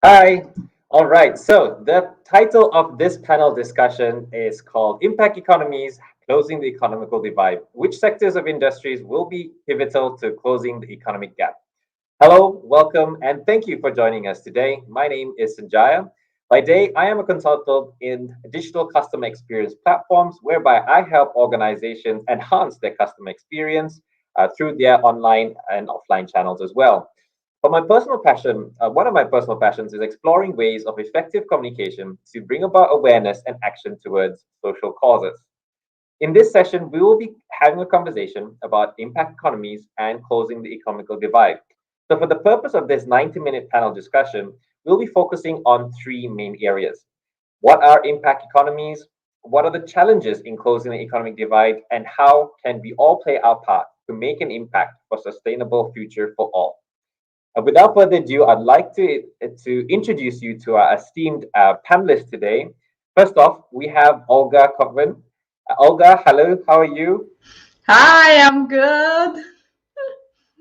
Hi. All right. So the title of this panel discussion is called Impact Economies, Closing the Economical Divide. Which sectors of industries will be pivotal to closing the economic gap? Hello, welcome, and thank you for joining us today. My name is Sanjaya. By day, I am a consultant in digital customer experience platforms, whereby I help organizations enhance their customer experience through their online and offline channels as well. But my personal passion, one of my personal passions is exploring ways of effective communication to bring about awareness and action towards social causes. In this session, we will be having a conversation about impact economies and closing the economical divide. So, for the purpose of this 90-minute panel discussion, we'll be focusing on three main areas. What are impact economies? What are the challenges in closing the economic divide? And how can we all play our part to make an impact for sustainable future for all? Without further ado, I'd like to introduce you to our esteemed panelists today. First off, we have Olga Kotvin. Olga, hello, how are you? Hi, I'm good.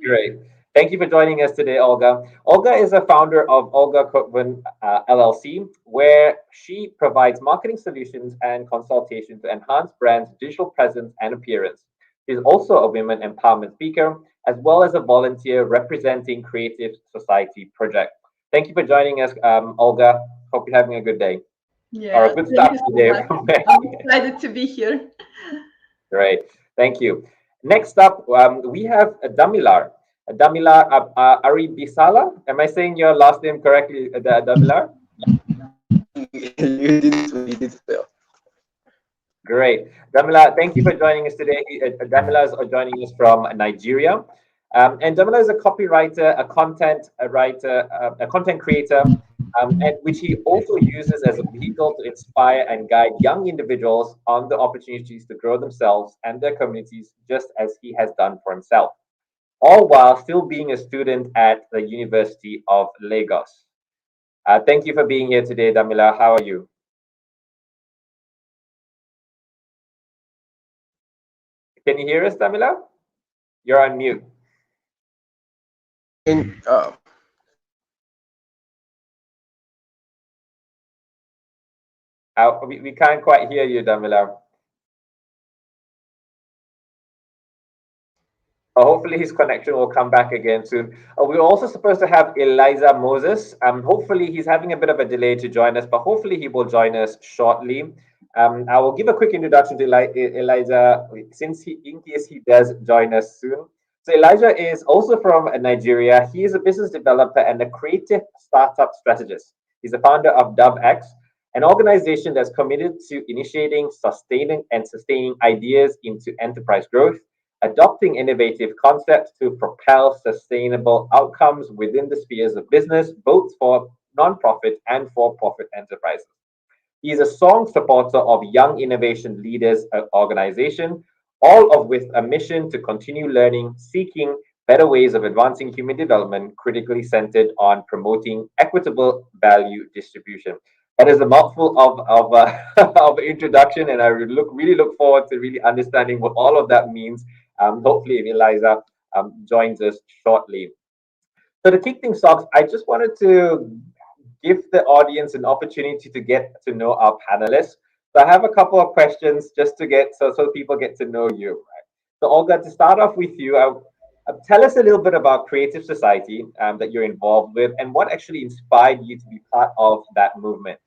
Great. Thank you for joining us today, Olga. Olga is a founder of Olga Kotvin LLC, where she provides marketing solutions and consultation to enhance brands' digital presence and appearance. She's also a women empowerment speaker, as well as a volunteer representing Creative Society Project. Thank you for joining us, Olga. Hope you're having a good day or a Yeah, good thank start you to the so day much. from there. I'm excited to be here. Great. Thank you. Next up, we have Damilar. Damilar Aribisala. Am I saying your last name correctly, Damilar? You did it well. You did it well. Great. Damila, thank you for joining us today. Damila is joining us from Nigeria. And Damila is a copywriter, a writer, a content creator, and which he also uses as a vehicle to inspire and guide young individuals on the opportunities to grow themselves and their communities, just as he has done for himself, all while still being a student at the University of Lagos. Thank you for being here today, Damila. How are you? Can you hear us, Damila? You're on mute. And We can't quite hear you, Damila. Hopefully his connection will come back again soon. We're also supposed to have Eliza Moses. Hopefully he's having a bit of a delay to join us, but hopefully he will join us shortly. I will give a quick introduction to Eliza, in case he does join us soon. So Elijah is also from Nigeria. He is a business developer and a creative startup strategist. He's the founder of DoveX, an organization that's committed to initiating, sustaining ideas into enterprise growth, adopting innovative concepts to propel sustainable outcomes within the spheres of business, both for nonprofit and for-profit enterprises. He is a strong supporter of Young Innovation Leaders organization, all of with a mission to continue learning, seeking better ways of advancing human development, critically centered on promoting equitable value distribution. That is a mouthful of introduction, and I really look forward to really understanding what all of that means. Hopefully, if Eliza joins us shortly. So to kick things off, I just wanted to give the audience an opportunity to get to know our panelists. So I have a couple of questions just to get so people get to know you. Right? So Olga, to start off with you, tell us a little bit about Creative Society that you're involved with, and what actually inspired you to be part of that movement.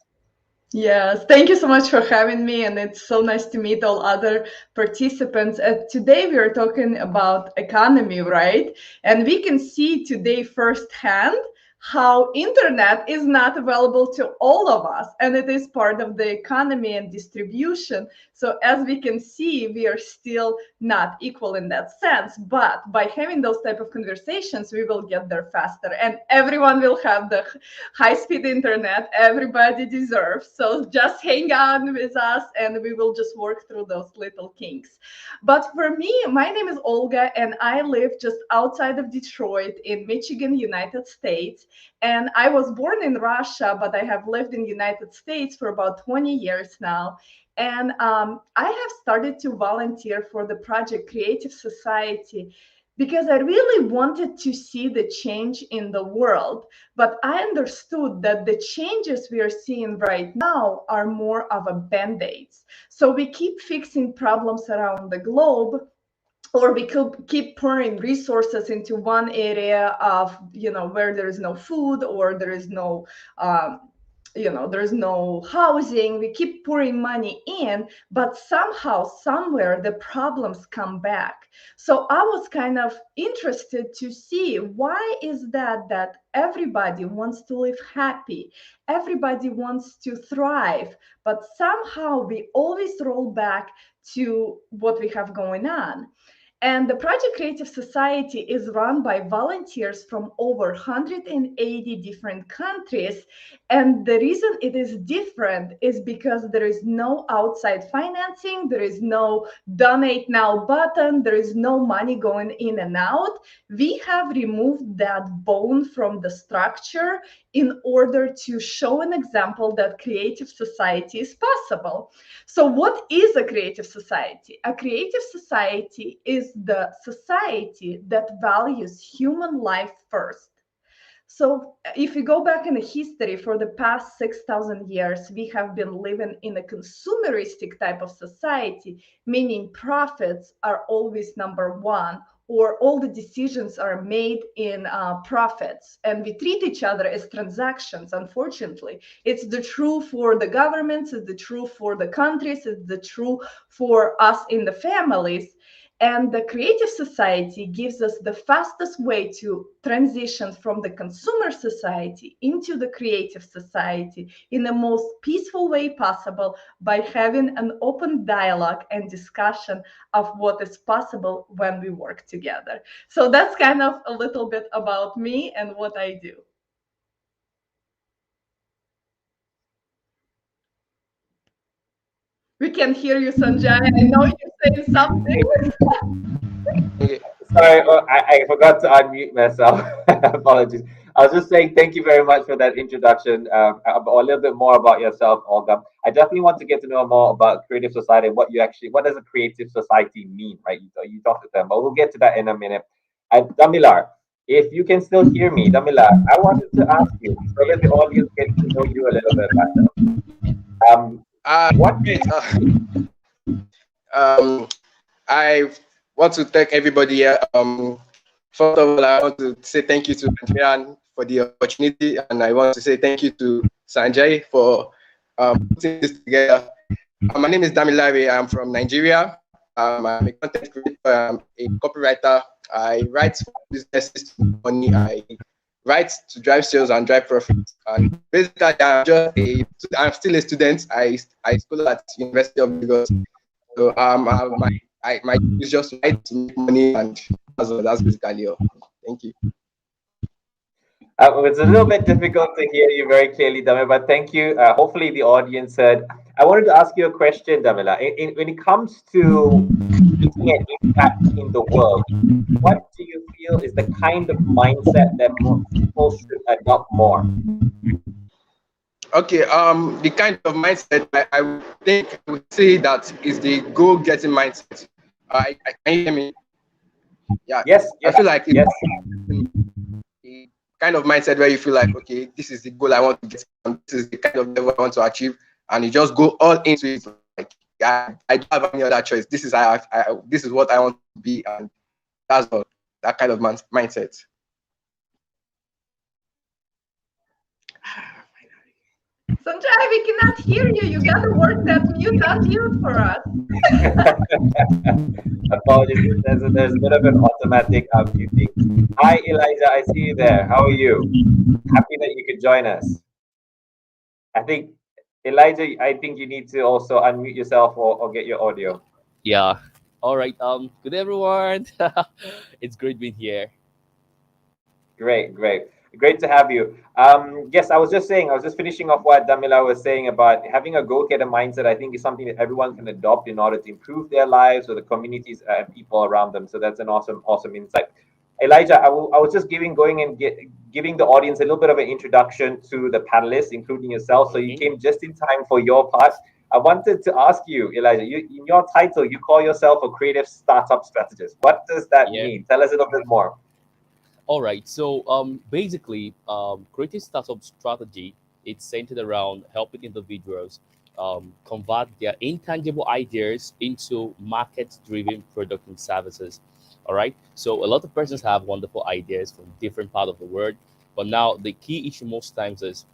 Yes, thank you so much for having me, and it's so nice to meet all other participants. Today we are talking about economy, right? And we can see today firsthand how internet is not available to all of us, and it is part of the economy and distribution. So as we can see, we are still not equal in that sense, but by having those type of conversations, we will get there faster, and everyone will have the high-speed internet everybody deserves. So just hang on with us and we will just work through those little kinks. But for me, my name is Olga and I live just outside of Detroit in Michigan, United States. And I was born in Russia, but I have lived in United States for about 20 years now. And I have started to volunteer for the project Creative Society because I really wanted to see the change in the world. But I understood that the changes we are seeing right now are more of a band-aids. So we keep fixing problems around the globe, or we could keep pouring resources into one area of, where there is no food, or there is no um, there's no housing. We keep pouring money in, but somehow somewhere the problems come back. So I was kind of interested to see why is that everybody wants to live happy, everybody wants to thrive, but somehow we always roll back to what we have going on. And the Project Creative Society is run by volunteers from over 180 different countries. And the reason it is different is because there is no outside financing, there is no donate now button, there is no money going in and out. We have removed that bone from the structure in order to show an example that creative society is possible. So what is a creative society? A creative society is the society that values human life first. So if you go back in the history for the past 6,000 years, we have been living in a consumeristic type of society, meaning profits are always number one, or all the decisions are made in profits. And we treat each other as transactions, unfortunately. It's the true for the governments, it's the true for the countries, it's the true for us in the families. And the creative society gives us the fastest way to transition from the consumer society into the creative society in the most peaceful way possible by having an open dialogue and discussion of what is possible when we work together. So that's kind of a little bit about me and what I do. We can hear you, Sanjay. I know you're saying something. Sorry, I forgot to unmute myself. Apologies. I was just saying thank you very much for that introduction, a little bit more about yourself, Olga. I definitely want to get to know more about Creative Society, what does a Creative Society mean, right? You talked to them, but we'll get to that in a minute. And Damilar, if you can still hear me, Damilar, I wanted to ask you, so that the audience gets to know you a little bit better. What Great. I want to thank everybody here. First of all, I want to say thank you to Andrian for the opportunity, and I want to say thank you to Sanjay for putting this together. My name is Damilare. I'm from Nigeria. I'm a content creator, a copywriter. I write for businesses to make money. I write to drive sales and drive profits. And basically, I'm still a student. I school at University of Lagos. So my job is just write to make money, and that's basically all. Thank you. It's a little bit difficult to hear you very clearly, Damila, but thank you. Hopefully, the audience heard. I wanted to ask you a question, Damila. When it comes to making an impact in the world, what do you feel is the kind of mindset that more people should adopt more? Okay, the kind of mindset I would think I would say that is the goal-getting mindset. Can you hear me? Yeah, Yes, I feel like it's yes. a kind of mindset where you feel like, okay, this is the goal I want to get, and this is the kind of level I want to achieve, and you just go all into it. Like I don't have any other choice. This is this is what I want to be, and that's all. That kind of mindset. Sanjay, we cannot hear you. You got to work that mute unmute for us. Apologies, there's a bit of an automatic muting. Hi, Elijah, I see you there. How are you? Happy that you could join us. I think, Elijah, I think you need to also unmute yourself or get your audio. Yeah. All right. Good everyone. It's great being here. Great, great to have you. Yes, I was just finishing off what Damila was saying about having a go-getter mindset. I think is something that everyone can adopt in order to improve their lives or the communities and people around them. So that's an awesome insight. Elijah, I was just giving the audience a little bit of an introduction to the panelists, including yourself. So you came just in time for your part. I wanted to ask you, Elijah, in your title, you call yourself a creative startup strategist. What does that mean? Tell us a little bit more. All right. So basically, creative startup strategy, it's centered around helping individuals convert their intangible ideas into market-driven product and services. All right. So a lot of persons have wonderful ideas from different part of the world, but now the key issue most times is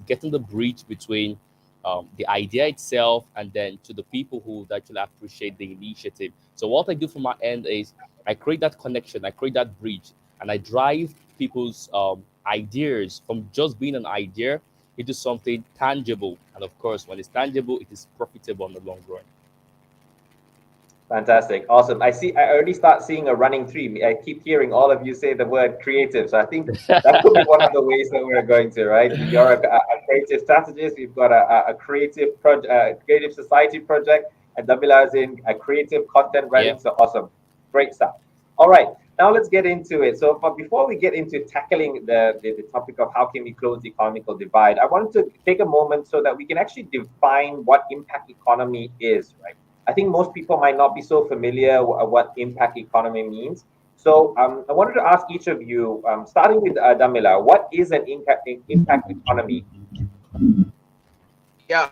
getting the bridge between the idea itself and then to the people who would actually appreciate the initiative. So what I do from my end is I create that connection, I create that bridge, and I drive people's ideas from just being an idea into something tangible. And of course, when it's tangible, it is profitable in the long run. Fantastic. Awesome. I already start seeing a running theme. I keep hearing all of you say the word creative. So I think that could be one of the ways that we're going to, right? You're a creative strategist. We've got a creative project, creative society project, and Damila is in a creative content writing. Yeah. So awesome. Great stuff. All right. Now let's get into it. So before we get into tackling the topic of how can we close the economical divide, I wanted to take a moment so that we can actually define what impact economy is, right? I think most people might not be so familiar with what impact economy means. So I wanted to ask each of you, starting with Damila, what is an impact economy? Yeah,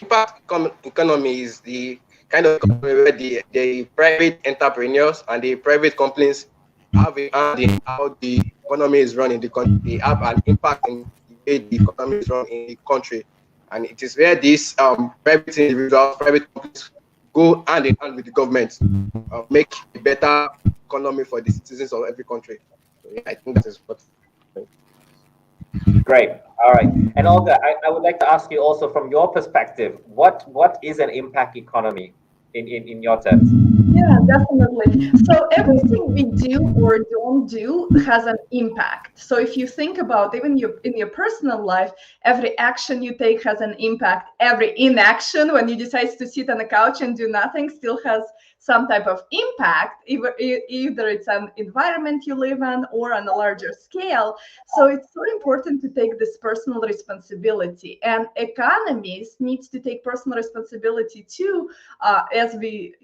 impact economy is the kind of economy where the private entrepreneurs and the private companies have a hand in how the economy is run in the country. They have an impact in the way the economy is run in the country. And it is where these private individuals, private companies go hand in hand with the government, make a better economy for the citizens of every country. So, yeah, I think that is what. Great. All right. And Olga, I would like to ask you also from your perspective, what is an impact economy in your terms? Yeah, definitely. So everything we do or don't do has an impact. So if you think about even in your personal life, every action you take has an impact. Every inaction, when you decide to sit on a couch and do nothing, still has some type of impact, either it's an environment you live in or on a larger scale. So it's so important to take this personal responsibility. And economies needs to take personal responsibility too, as we,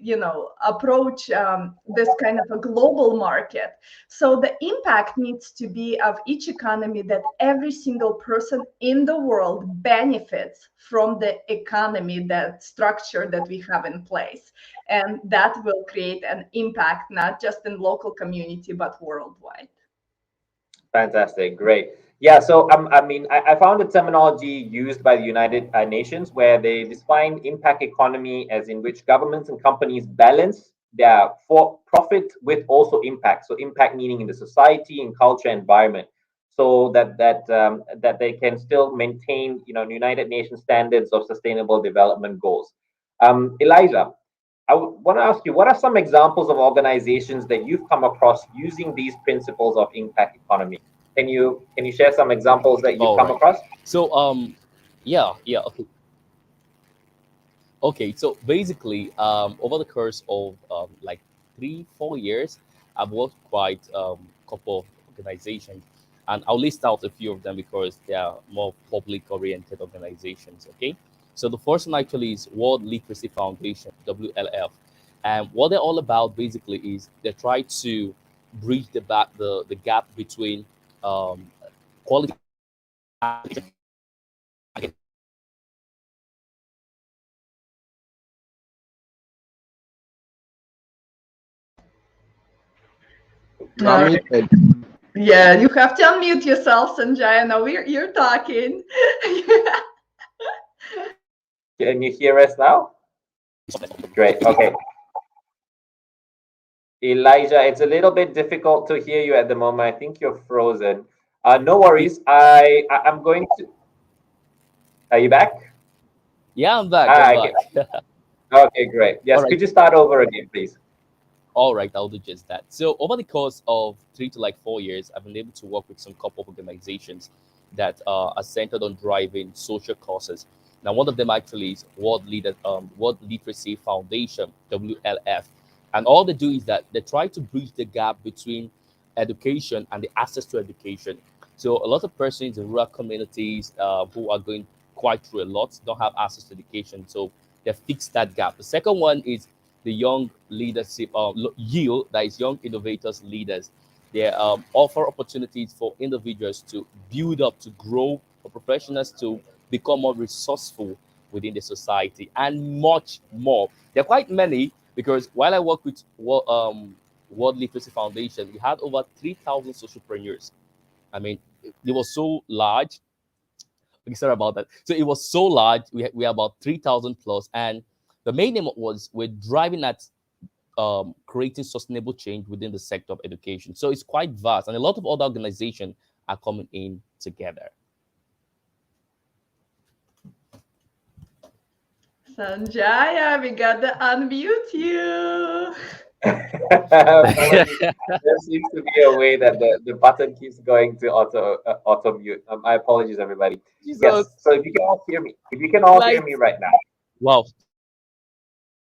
approach this kind of a global market. So the impact needs to be of each economy that every single person in the world benefits from the economy, that structure that we have in place. And that will create an impact, not just in local community, but worldwide. Fantastic. Great. Yeah, so I found a terminology used by the United Nations where they define impact economy as in which governments and companies balance their for profit with also impact. So impact meaning in the society, in culture, environment, so that they can still maintain United Nations standards of sustainable development goals. Elijah, I want to ask you, what are some examples of organizations that you've come across using these principles of impact economy? Can you share some examples that you've come across? So okay. So basically, over the course of like 3-4 years, I've worked quite couple of organizations, and I'll list out a few of them because they are more public-oriented organizations. Okay. So the first one actually is World Literacy Foundation, WLF. And what they're all about basically is they try to bridge the gap between quality. Yeah, you have to unmute yourself, Sanjay. Now you're talking. Can you hear us now? Great. Okay. Elijah, it's a little bit difficult to hear you at the moment. I think you're frozen. No worries. I'm going to. Are you back? Yeah, I'm back. Ah, I'm I can. back. Okay, great. All Yes, right. could you start over again, please? All right, I'll do just that. So over the course of 3 to 4 years, I've been able to work with some couple of organizations that are centered on driving social causes. Now, one of them actually is World Literacy Foundation (WLF), and all they do is that they try to bridge the gap between education and the access to education. So a lot of persons in rural communities who are going quite through a lot don't have access to education. So they fix that gap. The second one is the young leadership yield, that is young innovators leaders. They offer opportunities for individuals to build up, to grow, for professionals to become more resourceful within the society, and much more. There are quite many, because while I work with World Literacy Foundation, we had over 3,000 socialpreneurs. I mean, it was so large. Okay, sorry about that. So it was so large. We had about 3,000 plus, and the main aim was we're driving at creating sustainable change within the sector of education. So it's quite vast, and a lot of other organizations are coming in together. Sanjaya, we got to unmute you. Apologies. There seems to be a way that the button keeps going to auto mute. My apologies, everybody. Yes. Jesus, So if you can all hear me, if you can all hear like, me right now. wow.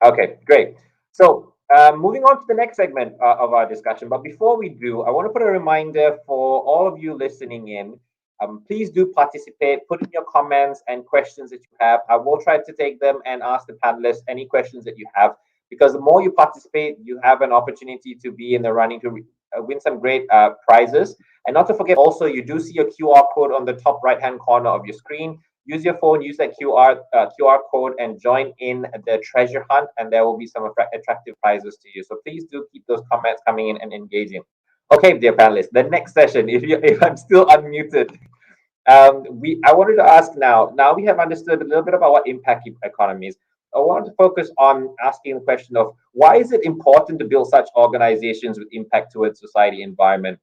Okay, great. So moving on to the next segment of our discussion. But before we do, I want to put a reminder for all of you listening in. Please do participate. Put in your comments and questions that you have. I will try to take them and ask the panelists any questions that you have. Because the more you participate, you have an opportunity to be in the running to win some great prizes. And not to forget, also, you do see a QR code on the top right-hand corner of your screen. Use your phone, use that QR code, and join in the treasure hunt, and there will be some attractive prizes to you. So please do keep those comments coming in and engaging. Okay, dear panelists, the next session, if I'm still unmuted, I wanted to ask now. Now we have understood a little bit about what impact economies. I want to focus on asking the question of why is it important to build such organizations with impact towards society environment,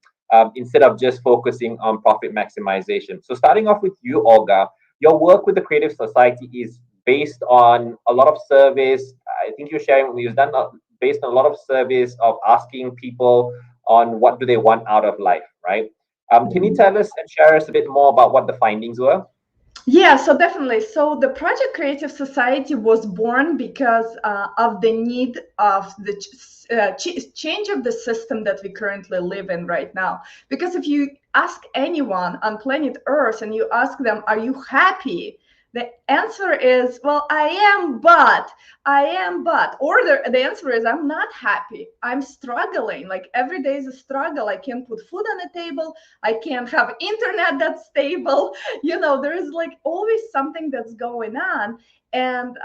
instead of just focusing on profit maximization. So starting off with you, Olga, your work with the Creative Society is based on a lot of surveys. I think you're sharing you've done based on a lot of surveys of asking people on what do they want out of life, right? Can you tell us and share us a bit more about what the findings were? Yeah, so definitely. So the Project Creative Society was born because of the need of the change of the system that we currently live in right now. Because if you ask anyone on planet Earth and you ask them, are you happy? The answer is, well, I am, but, or the answer is, I'm not happy. I'm struggling. Like every day is a struggle. I can't put food on the table. I can't have internet that's stable. There is like always something that's going on. And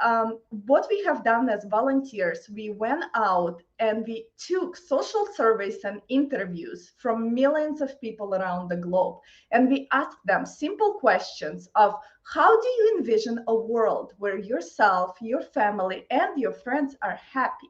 what we have done as volunteers, we went out and we took social surveys and interviews from millions of people around the globe. And we asked them simple questions of how do you envision a world where yourself, your family, and your friends are happy?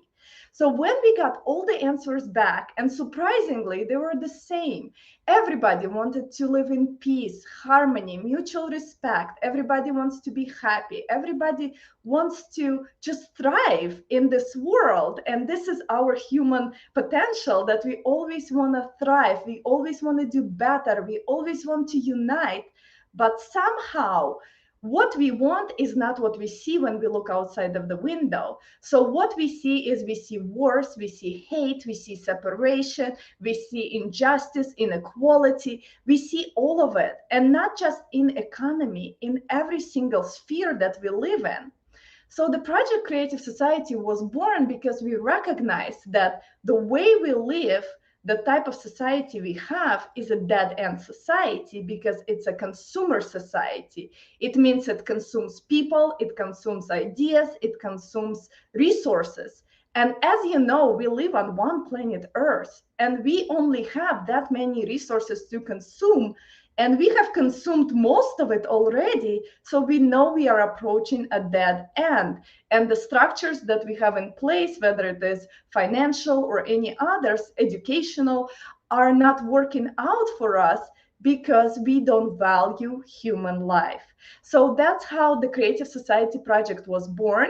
So when we got all the answers back, and surprisingly, they were the same. Everybody wanted to live in peace, harmony, mutual respect. Everybody wants to be happy. Everybody wants to just thrive in this world. And this is our human potential, that we always want to thrive. We always want to do better. We always want to unite. But somehow, what we want is not what we see when we look outside of the window. So what we see is we see wars, we see hate, we see separation, we see injustice, inequality, we see all of it. And not just in economy, in every single sphere that we live in. So the Project Creative Society was born because we recognized that the way we live, the type of society we have, is a dead-end society because it's a consumer society. It means it consumes people, it consumes ideas, it consumes resources. And as you know, we live on one planet Earth, and we only have that many resources to consume. And we have consumed most of it already, so we know we are approaching a dead end. And the structures that we have in place, whether it is financial or any others, educational, are not working out for us because we don't value human life. So that's how the Creative Society Project was born.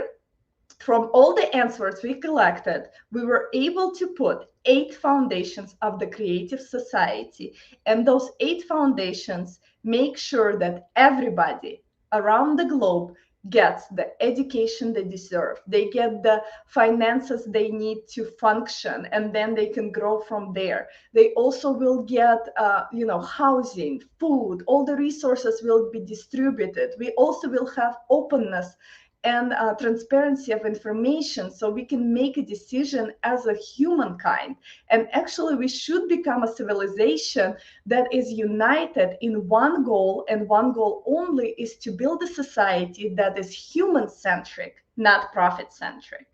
From all the answers we collected, we were able to put 8 foundations of the Creative Society. And those 8 foundations make sure that everybody around the globe gets the education they deserve. They get the finances they need to function, and then they can grow from there. They also will get, housing, food, all the resources will be distributed. We also will have openness and transparency of information, so we can make a decision as a humankind. And actually, we should become a civilization that is united in one goal, and one goal only is to build a society that is human-centric, not profit-centric.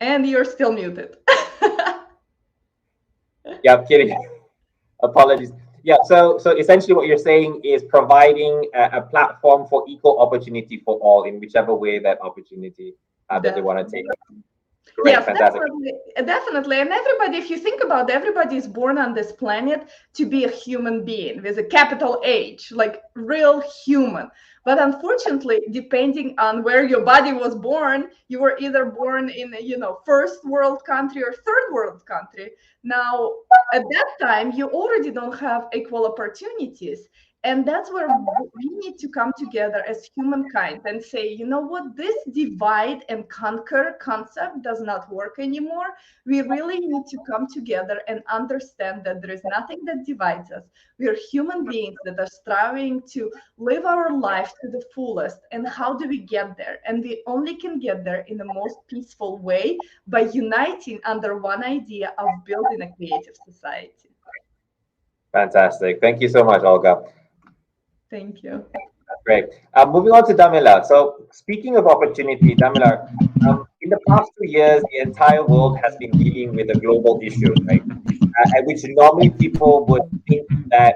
And you're still muted. Yeah, I'm kidding. Apologies. Yeah, so essentially what you're saying is providing a platform for equal opportunity for all in whichever way that opportunity that they want to take. Great, Yes, fantastic. definitely. And everybody, if you think about it, everybody is born on this planet to be a human being with a capital H, like real human. But unfortunately, depending on where your body was born, you were either born in a, first world country or third world country. Now, at that time, you already don't have equal opportunities. And that's where we need to come together as humankind and say, you know what, this divide and conquer concept does not work anymore. We really need to come together and understand that there is nothing that divides us. We are human beings that are striving to live our life to the fullest. And how do we get there? And we only can get there in the most peaceful way by uniting under one idea of building a creative society. Fantastic. Thank you so much, Olga. Thank you. Great. Moving on to Damila. So speaking of opportunity, Damila, in the past 2 years, the entire world has been dealing with a global issue, right? At which normally people would think that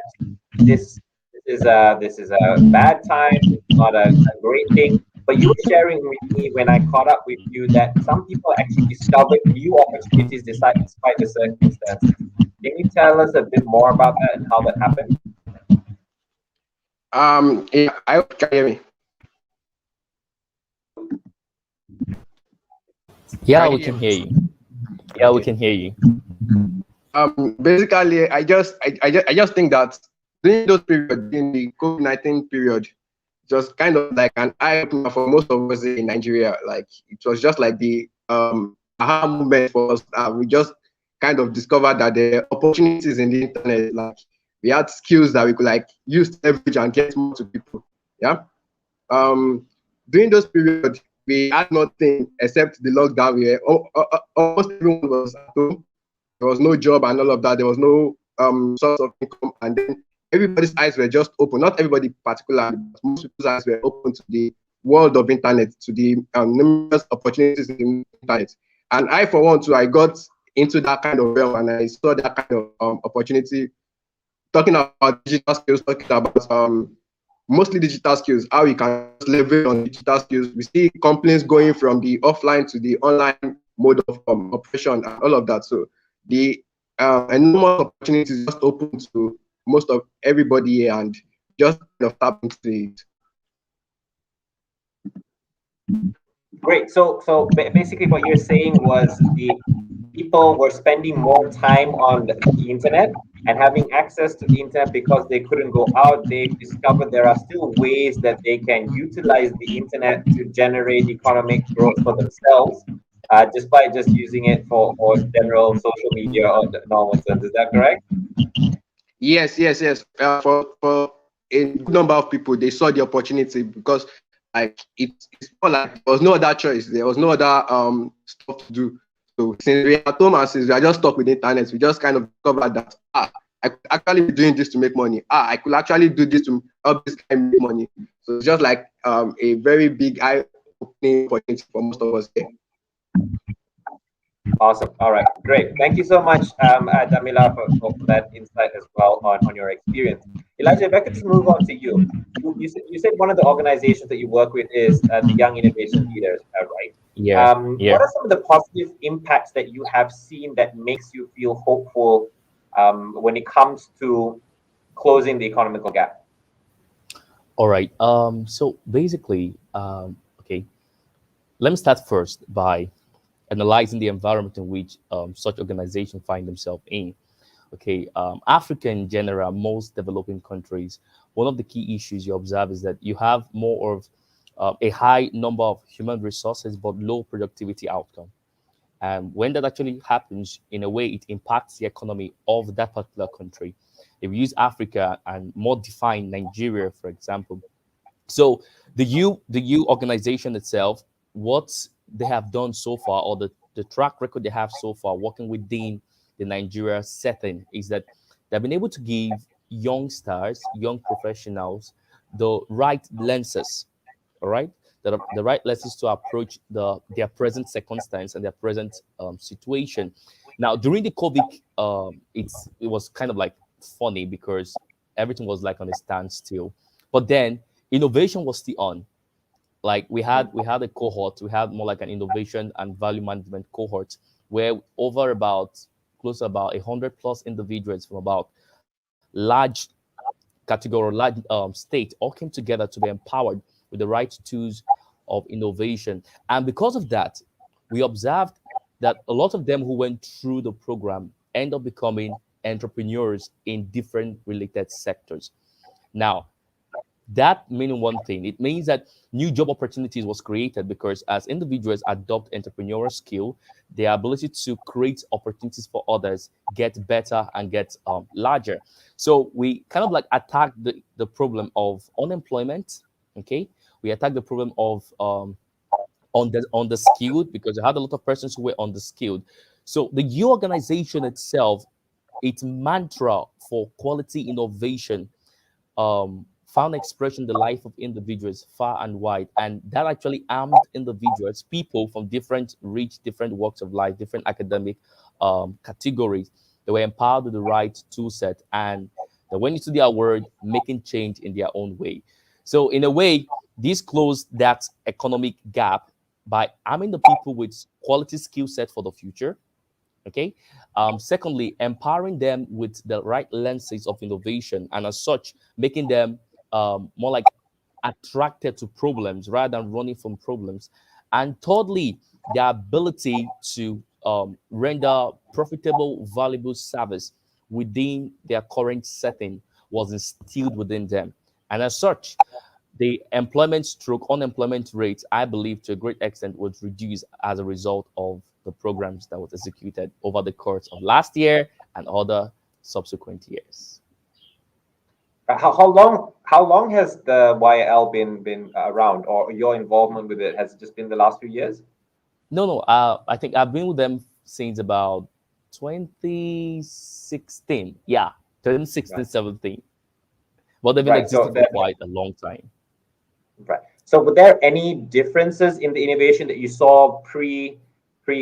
this this is a bad time, it's not a great thing. But you were sharing with me when I caught up with you that some people actually discovered new opportunities despite the circumstances. Can you tell us a bit more about that and how that happened? Yeah, I hope you can hear me. Yeah, we can hear you. Yeah, we can hear you. Basically, I just think that during those periods, in the COVID-19 period, just kind of like an eye opener for most of us in Nigeria. Like it was just like the aha moment for us. We just kind of discovered that there are opportunities in the internet. Like we had skills that we could like use to leverage and get more to people. Yeah. During those periods, we had nothing except the lockdown. Almost everyone was at home. There was no job and all of that. There was no source of income, and then everybody's eyes were just open. Not everybody particularly, but most people's eyes were open to the world of internet, to the numerous opportunities in the internet. And I, for one, too, I got into that kind of realm, and I saw that kind of opportunity. Talking about digital skills, talking about mostly digital skills, how you can leverage on digital skills. We see companies going from the offline to the online mode of operation and all of that. So the enormous opportunities just open to most of everybody here, and just kind of tap into it. Great. So basically, what you're saying was the people were spending more time on the internet and having access to the internet because they couldn't go out. They discovered there are still ways that they can utilize the internet to generate economic growth for themselves, just by just using it for general social media or the normal terms. Is that correct? Yes. For a good number of people, they saw the opportunity because like it's more like there was no other choice. There was no other stuff to do. So since we are at home and since we are just stuck with the internet, we just kind of discovered that I could actually be doing this to make money. I could actually do this to help this guy make money. So it's just like a very big eye-opening opportunity for most of us here. Awesome. All right, great. Thank you so much, Jamila, for that insight as well on your experience. Elijah, if I could just move on to you. You said one of the organizations that you work with is the Young Innovation Leaders, right? Yeah, yeah. What are some of the positive impacts that you have seen that makes you feel hopeful when it comes to closing the economical gap? All right. So basically, okay, let me start first by analyzing the environment in which such organizations find themselves in. Okay, Africa in general, most developing countries, one of the key issues you observe is that you have more of a high number of human resources but low productivity outcome. And when that actually happens, in a way, it impacts the economy of that particular country. If you use Africa and more define Nigeria, for example, so the U organization itself, what they have done so far, or the track record they have so far working within the Nigeria setting, is that they've been able to give young stars, young professionals, the right lenses, all right, the right lenses to approach their present circumstance and their present situation. Now, during the COVID, it was kind of like funny because everything was like on a standstill, but then innovation was still on. Like we had a cohort, we had more like an innovation and value management cohort where over about close to about 100 plus individuals from about large category, large state all came together to be empowered with the right tools of innovation. And because of that, we observed that a lot of them who went through the program end up becoming entrepreneurs in different related sectors. Now, that meaning one thing, it means that new job opportunities was created because as individuals adopt entrepreneurial skill, their ability to create opportunities for others get better and get larger. So we kind of like attack the problem of unemployment. Okay, we attack the problem of on the skilled, because I had a lot of persons who were on the skilled. So the U organization itself, its mantra for quality innovation, found expression in the life of individuals far and wide, and that actually armed individuals, people from different reach, different walks of life, different academic categories. They were empowered with the right tool set, and they went into their world, making change in their own way. So in a way, this closed that economic gap by arming the people with quality skill set for the future. Okay. Secondly, empowering them with the right lenses of innovation, and as such, making them more like attracted to problems rather than running from problems. And thirdly, their ability to render profitable, valuable service within their current setting was instilled within them. And as such, the employment stroke unemployment rate, I believe, to a great extent, was reduced as a result of the programs that was executed over the course of last year and other subsequent years. How long has the YL been around, or your involvement with it? Has it just been the last few years? No, no. I think I've been with them since about 2016. Yeah, 2016, Right. 17. But they've been Right. So existing for that quite a long time. right. So were there any differences in the innovation that you saw pre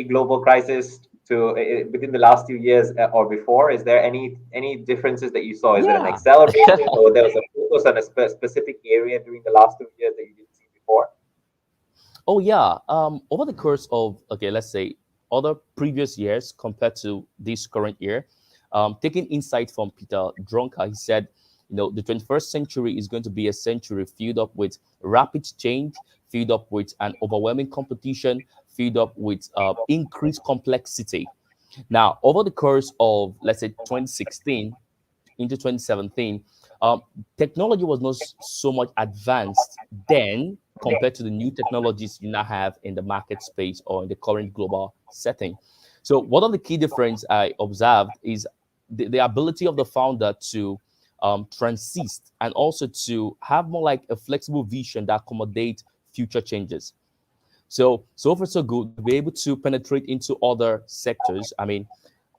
global crisis to within the last few years or before? Is there any differences that you saw? Is it an Yeah. acceleration, or there was a focus on a specific area during the last 2 years that you didn't see before? Oh yeah. Over the course of, okay, let's say other previous years compared to this current year, taking insight from Peter Drucker, he said, the 21st century is going to be a century filled up with rapid change, filled up with an overwhelming competition, filled up with increased complexity. Now, over the course of, let's say, 2016 into 2017, um, technology was not so much advanced then compared to the new technologies you now have in the market space or in the current global setting. So one of the key difference I observed is the ability of the founder to transist and also to have more like a flexible vision that accommodate future changes. So far so good. To be able to penetrate into other sectors. I mean,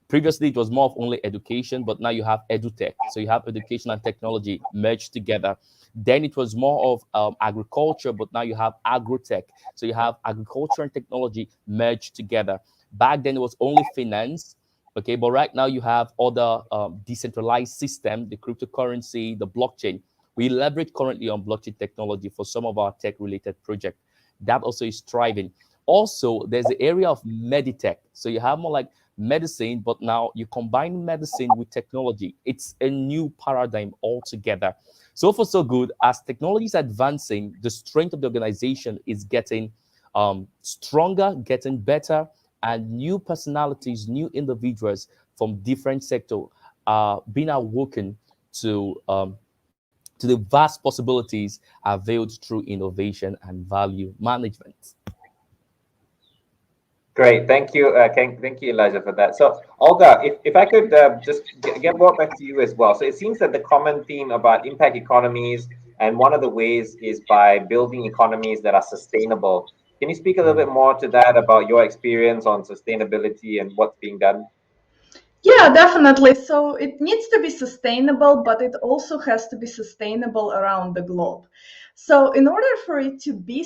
Previously, it was more of only education, but now you have edutech. So you have education and technology merged together. Then it was more of agriculture, but now you have agrotech. So you have agriculture and technology merged together. Back then, it was only finance. Okay, but right now you have other decentralized system, the cryptocurrency, the blockchain. We leverage currently on blockchain technology for some of our tech-related projects. That also is thriving. Also, there's the area of meditech. So you have more like medicine, but now you combine medicine with technology. It's a new paradigm altogether. So far, so good. As technology is advancing, the strength of the organization is getting stronger, getting better, and new personalities, new individuals from different sectors are being awoken to the vast possibilities availed through innovation and value management. Great, thank you, Elijah, for that. So, Olga, if I could just get brought back to you as well. So it seems that the common theme about impact economies, and one of the ways is by building economies that are sustainable. Can you speak a little bit more to that about your experience on sustainability and what's being done? Yeah, definitely. So it needs to be sustainable, but it also has to be sustainable around the globe. So in order for it to be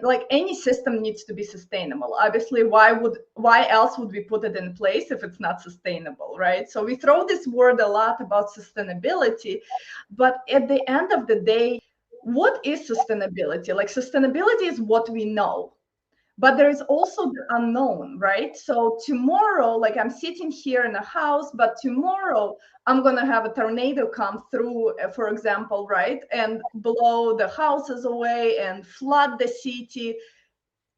like any system needs to be sustainable. Obviously, why else would we put it in place if it's not sustainable, right? So we throw this word a lot about sustainability, but at the end of the day, what is sustainability? Like sustainability is what we know, but there is also the unknown, right? So tomorrow, like I'm sitting here in a house, but tomorrow I'm going to have a tornado come through, for example, right, and blow the houses away and flood the city.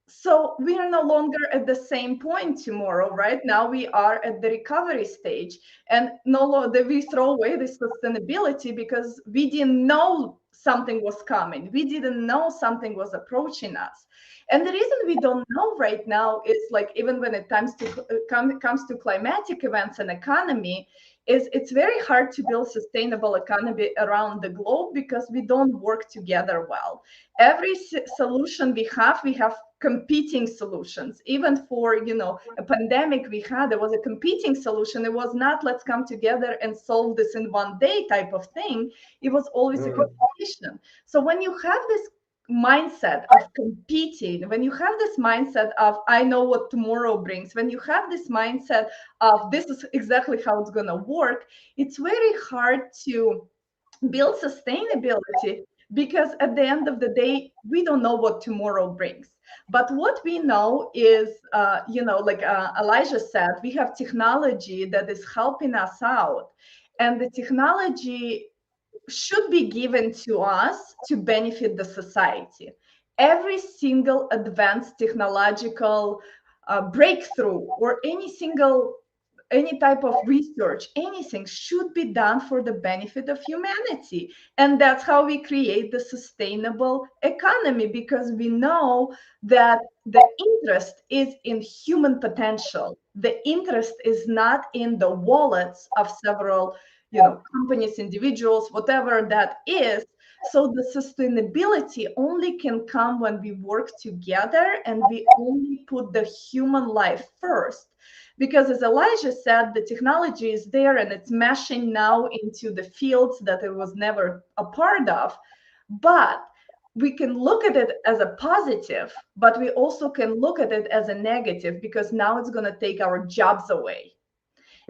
So we are no longer at the same point tomorrow, right? Now we are at the recovery stage, and no longer we throw away this sustainability because we didn't know something was coming. We didn't know something was approaching us. And the reason we don't know right now is like even when it comes to climatic events and economy, is it's very hard to build sustainable economy around the globe because we don't work together well. Every solution we have competing solutions. Even for a pandemic we had, there was a competing solution. It was not let's come together and solve this in one day type of thing. It was always a competition. So when you have this mindset of competing, when you have this mindset of I know what tomorrow brings, when you have this mindset of this is exactly how it's going to work, it's very hard to build sustainability because at the end of the day we don't know what tomorrow brings. But what we know is like Elijah said, we have technology that is helping us out, and the technology should be given to us to benefit the society. Every single advanced technological breakthrough or any type of research, anything should be done for the benefit of humanity. And that's how we create the sustainable economy, because we know that the interest is in human potential. The interest is not in the wallets of several companies, individuals, whatever that is. So the sustainability only can come when we work together and we only put the human life first. Because as Elijah said, the technology is there and it's meshing now into the fields that it was never a part of. But we can look at it as a positive, but we also can look at it as a negative, because now it's going to take our jobs away.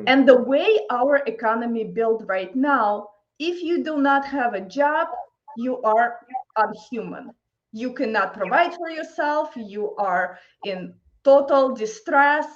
And the way our economy built right now, if you do not have a job, you are unhuman. You cannot provide for yourself. You are in total distress.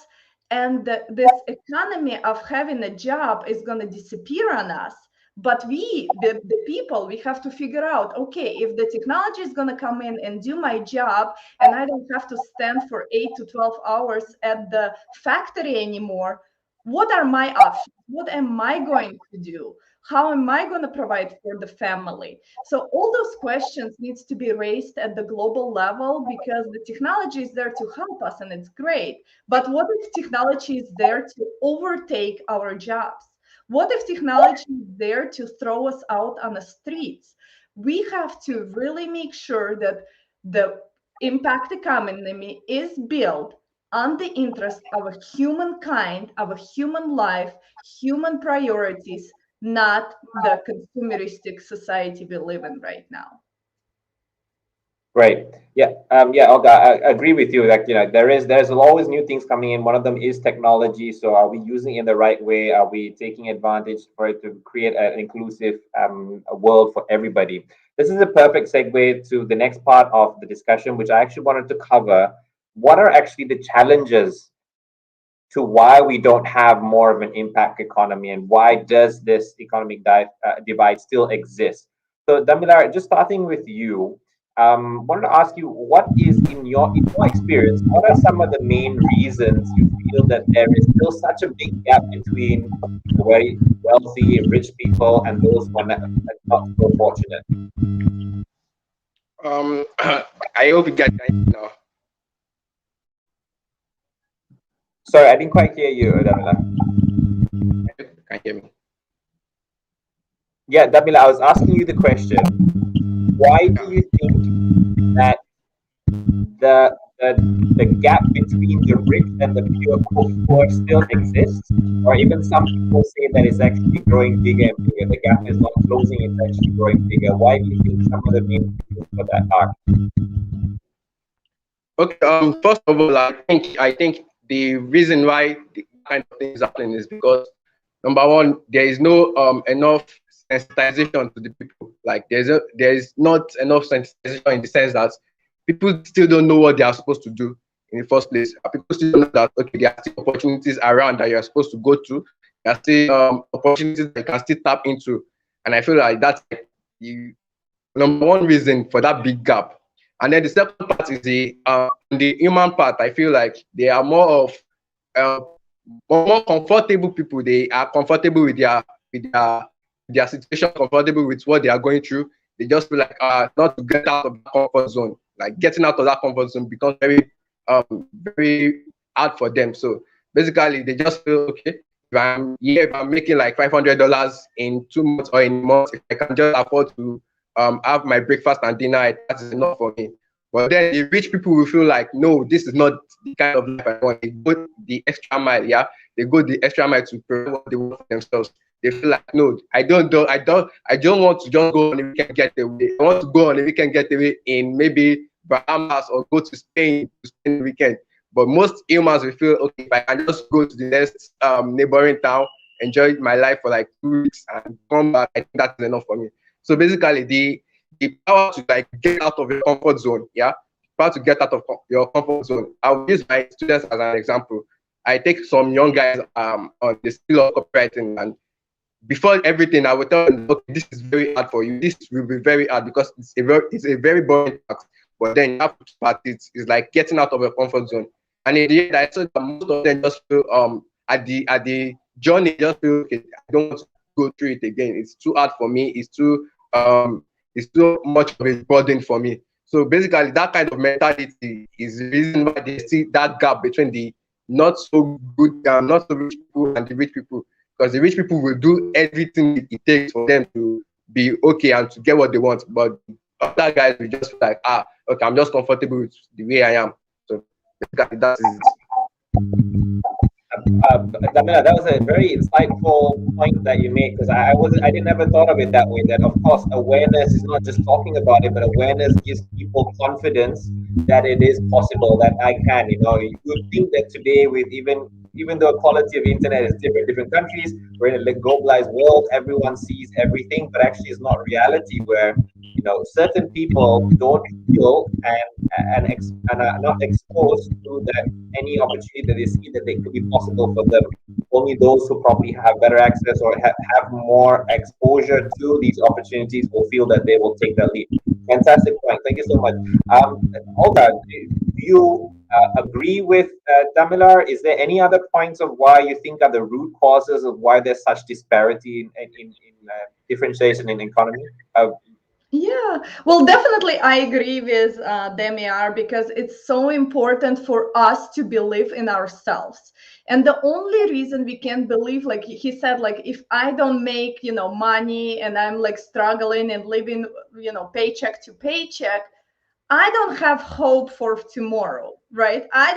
And this economy of having a job is going to disappear on us. But we, the people, we have to figure out, okay, if the technology is going to come in and do my job, and I don't have to stand for 8 to 12 hours at the factory anymore, what are my options? What am I going to do? How am I going to provide for the family? So all those questions needs to be raised at the global level, because the technology is there to help us and it's great. But what if technology is there to overtake our jobs? What if technology is there to throw us out on the streets? We have to really make sure that the impact economy is built on the interest of a humankind, of a human life, human priorities, not the consumeristic society we live in right now. Right. Yeah. Yeah, Olga, I agree with you. Like, there's always new things coming in. One of them is technology. So are we using it in the right way? Are we taking advantage for it to create an inclusive a world for everybody? This is a perfect segue to the next part of the discussion, which I actually wanted to cover. What are actually the challenges to why we don't have more of an impact economy, and why does this economic divide still exist? So, Damilar, just starting with you, wanted to ask you, what is in your experience, what are some of the main reasons you feel that there is still such a big gap between the very wealthy, rich people and those who are not so fortunate? I hope you get that now. Sorry, I didn't quite hear you, Damilar. Can you hear me? Yeah, Damilar, I was asking you the question. Why do you think that the gap between the rich and the poor still exists? Or even some people say that it's actually growing bigger and bigger. The gap is not closing, it's actually growing bigger. Why do you think some of the main reasons for that are? Okay. First of all, I think the reason why the kind of thing is happening is because, number one, there is no enough sensitization to the people. Like there is not enough sensitization in the sense that people still don't know what they are supposed to do in the first place. People still don't know that, okay, there are still opportunities around that you are supposed to go to. There are still opportunities that you can still tap into, and I feel like that's like the number one reason for that big gap. And then the second part is the human part. I feel like they are more of uh, more comfortable people. They are comfortable with their situation, comfortable with what they are going through. They just feel like not to get out of the comfort zone. Like getting out of that comfort zone becomes very hard for them. So basically, they just feel, okay, if I'm making like $500 in 2 months or in a month, if I can just afford to have my breakfast and dinner, that is enough for me. But then the rich people will feel like, no, this is not the kind of life I want. They go the extra mile, yeah. They go the extra mile to provide what they want for themselves. They feel like, no, I don't want to just go on a weekend getaway. I want to go on a weekend getaway in maybe Bahamas or go to Spain to spend the weekend. But most humans will feel, okay, if I can just go to the next neighboring town, enjoy my life for like 2 weeks and come back, I think that's enough for me. So basically, the power to like get out of your comfort zone, yeah, power to get out of your comfort zone. I'll use my students as an example. I take some young guys on the skill of copywriting, and before everything, I will tell them, okay, this is very hard for you. This will be very hard because it's a very boring task. But then you have to practice. It's like getting out of your comfort zone. And in the end, I saw that most of them just feel at the journey, just feel, okay, I don't want to go through it again. It's too hard for me. It's too much of a burden for me. So basically, that kind of mentality is the reason why they see that gap between the not so good, not so rich people and the rich people. Because the rich people will do everything it takes for them to be okay and to get what they want. But other guys will just feel like, okay, I'm just comfortable with the way I am. So basically, that is it. Damina, that was a very insightful point that you made, because I didn't ever thought of it that way. That of course awareness is not just talking about it, but awareness gives people confidence that it is possible, that I can. You would think that today, with even though quality of internet is different countries, we're in a globalized world, everyone sees everything, but actually it's not reality, where certain people don't feel and are not exposed to that any opportunity that they see that they could be possible for them. Only those who probably have better access or have more exposure to these opportunities will feel that they will take that lead. Fantastic point. Thank you so much. Olga, do you agree with Damilar? Is there any other points of why you think are the root causes of why there's such disparity in differentiation in economy? Yeah, well, definitely I agree with Demiar, because it's so important for us to believe in ourselves. And the only reason we can believe, like he said, like if I don't make, money and I'm like struggling and living, paycheck to paycheck, I don't have hope for tomorrow. right? I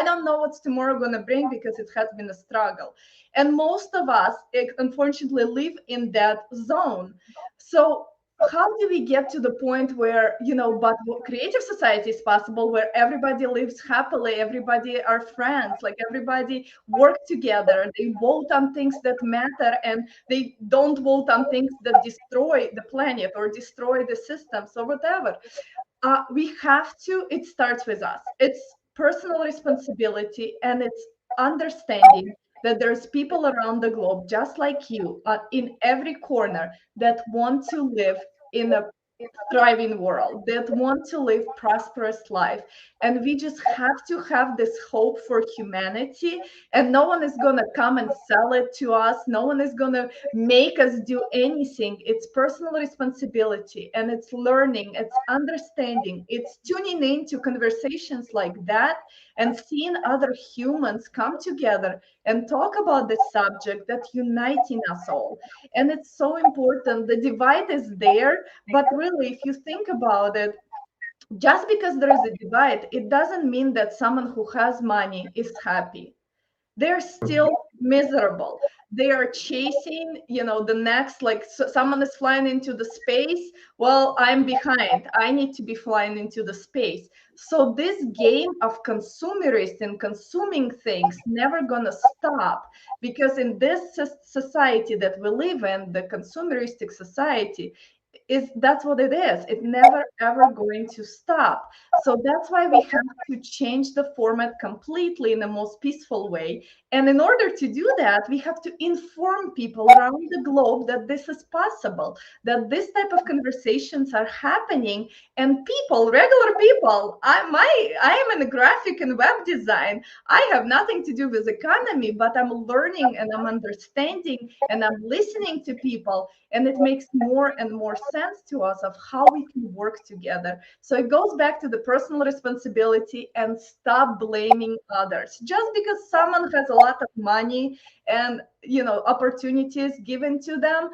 don't know what's tomorrow going to bring because it has been a struggle. And most of us, unfortunately, live in that zone. So how do we get to the point where, but creative society is possible, where everybody lives happily, everybody are friends, like everybody work together, they vote on things that matter, and they don't vote on things that destroy the planet or destroy the systems or whatever. We have to, it starts with us. It's personal responsibility, and it's understanding that there's people around the globe just like you, in every corner, that want to live in a thriving world, that want to live prosperous life. And we just have to have this hope for humanity, and no one is going to come and sell it to us, no one is going to make us do anything. It's personal responsibility, and it's learning, it's understanding, it's tuning into conversations like that, and seeing other humans come together and talk about this subject that uniting us all. And it's so important. The divide is there, but really, if you think about it, just because there is a divide, it doesn't mean that someone who has money is happy. They're still miserable. They are chasing, the next, like, someone is flying into the space. Well, I'm behind. I need to be flying into the space. So this game of consumerist and consuming things never gonna stop, because in this society that we live in, the consumeristic society, that's what it is. It's never ever going to stop. So that's why we have to change the format completely in the most peaceful way. And in order to do that, we have to inform people around the globe that this is possible, that this type of conversations are happening. And people, regular people, I am in graphic and web design. I have nothing to do with economy, but I'm learning and I'm understanding and I'm listening to people, and it makes more and more sense to us of how we can work together. So it goes back to the personal responsibility, and stop blaming others. Just because someone has a lot of money and, opportunities given to them,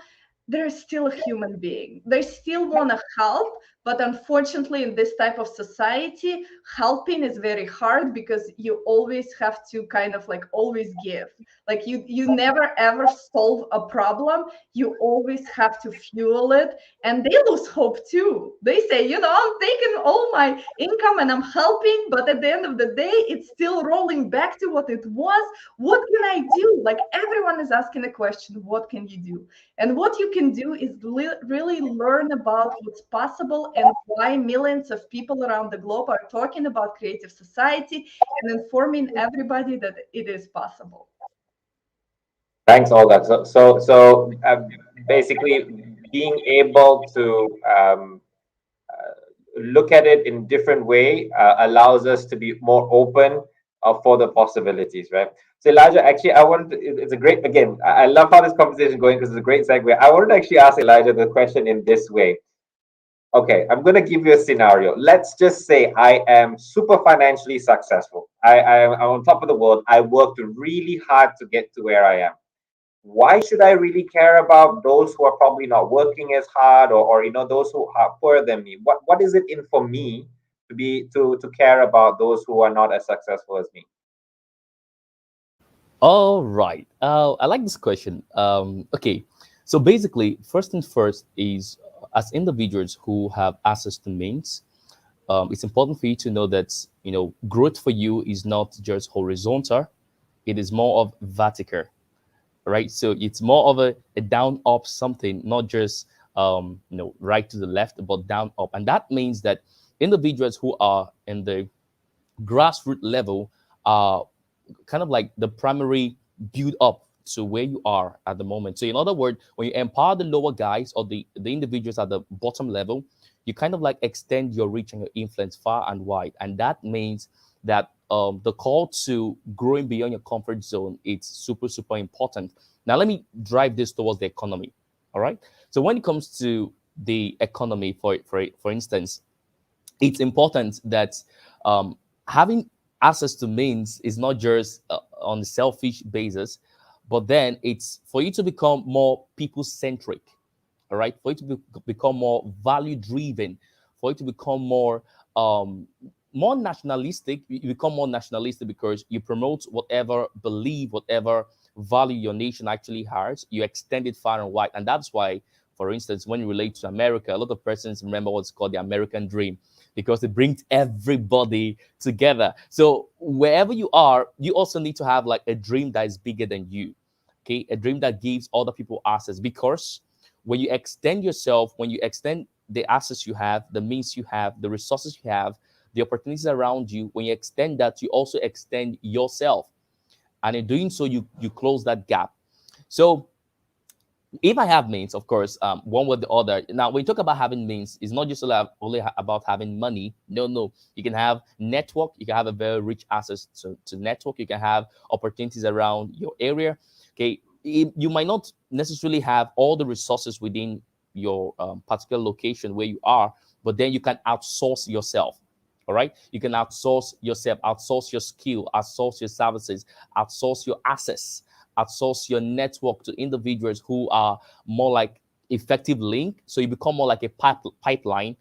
they're still a human being. They still want to help, but unfortunately, in this type of society, helping is very hard, because you always have to kind of like always give. Like, you never ever solve a problem. You always have to fuel it, and they lose hope too. They say, I'm taking all my income and I'm helping, but at the end of the day, it's still rolling back to what it was. What can I do? Like, everyone is asking the question, what can you do? And what you can do is really learn about what's possible, and why millions of people around the globe are talking about creative society, and informing everybody that it is possible. Thanks, Olga. So basically, being able to look at it in different way allows us to be more open for the possibilities, right? So Elijah, actually, it's a great, again, I love how this conversation is going, because it's a great segue. I wanted to actually ask Elijah the question in this way. Okay, I'm going to give you a scenario. Let's just say I am super financially successful. I'm on top of the world. I worked really hard to get to where I am. Why should I really care about those who are probably not working as hard, or those who are poorer than me? What is it in for me to care about those who are not as successful as me? All right. I like this question. Okay. So basically, first things first is, as individuals who have access to means, it's important for you to know that, growth for you is not just horizontal, it is more of vertical, right? So it's more of a down up something, not just right to the left, but down up. And that means that individuals who are in the grassroots level are kind of like the primary build up to where you are at the moment. So in other words, when you empower the lower guys, or the individuals at the bottom level, you kind of like extend your reach and your influence far and wide. And that means that the call to growing beyond your comfort zone, it's super, super important. Now, let me drive this towards the economy. All right. So when it comes to the economy, for instance, it's important that having access to means is not just on a selfish basis, but then it's for you to become more people centric. All right, for you to become more value driven, for you to become more more nationalistic. You become more nationalistic because you promote whatever belief, whatever value your nation actually has. You extend it far and wide, and that's why, for instance, when you relate to America, a lot of persons remember what's called the American dream because it brings everybody together. So wherever you are, you also need to have like a dream that is bigger than you. Okay, a dream that gives other people access, because when you extend yourself, when you extend the access you have, the means you have, the resources you have, the opportunities around you, when you extend that, you also extend yourself. And in doing so, you close that gap. So if I have means, of course, one with the other. Now, when you talk about having means, it's not just only about having money. No, no. You can have network. You can have a very rich access to network. You can have opportunities around your area. Okay, you might not necessarily have all the resources within your particular location where you are, but then you can outsource yourself. All right, you can outsource yourself, outsource your skill, outsource your services, outsource your access, outsource your network to individuals who are more like effective link. So you become more like a pipeline,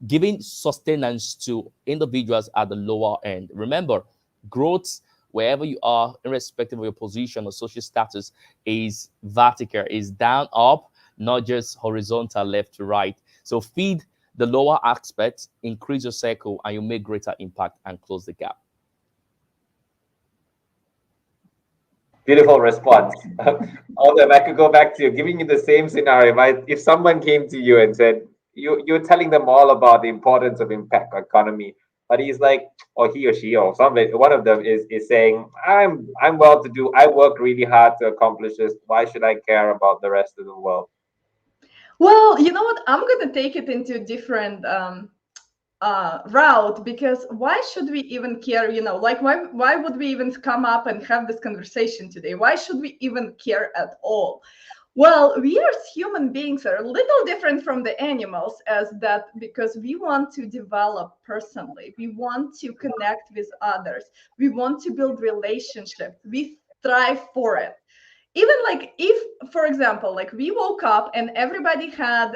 giving sustenance to individuals at the lower end. Remember, growth wherever you are, irrespective of your position or social status, is vertical, is down, up, not just horizontal, left to right. So feed the lower aspects, increase your circle, and you make greater impact and close the gap. Beautiful response. Although if I could go back to you, giving you the same scenario, if someone came to you and said, you're telling them all about the importance of impact economy, but he's like, or he or she or somebody, one of them is saying, I'm well to do, I work really hard to accomplish this. Why should I care about the rest of the world? Well, you know what? I'm going to take it into a different route, because why should we even care? Like why would we even come up and have this conversation today? Why should we even care at all? Well, we as human beings are a little different from the animals, as that because we want to develop personally, we want to connect with others, we want to build relationships, we strive for it. Even like if, for example, like we woke up and everybody had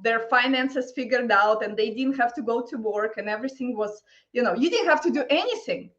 their finances figured out and they didn't have to go to work and everything was, you didn't have to do anything.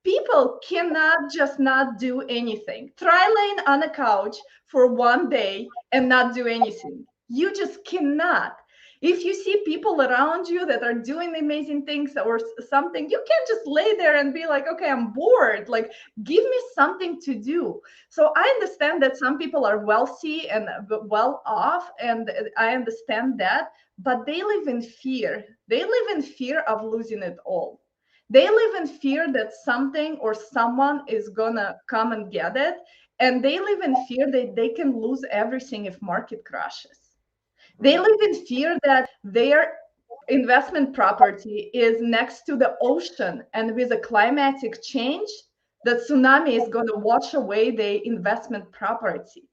People cannot just not do anything. Try laying on a couch for one day and not do anything. You just cannot. If you see people around you that are doing amazing things or something, you can't just lay there and be like, okay, I'm bored. Like, give me something to do. So I understand that some people are wealthy and well off, and I understand that, but they live in fear. They live in fear of losing it all. They live in fear that something or someone is gonna come and get it, and they live in fear that they can lose everything if market crashes. They live in fear that their investment property is next to the ocean, and with a climatic change, the tsunami is going to wash away their investment property.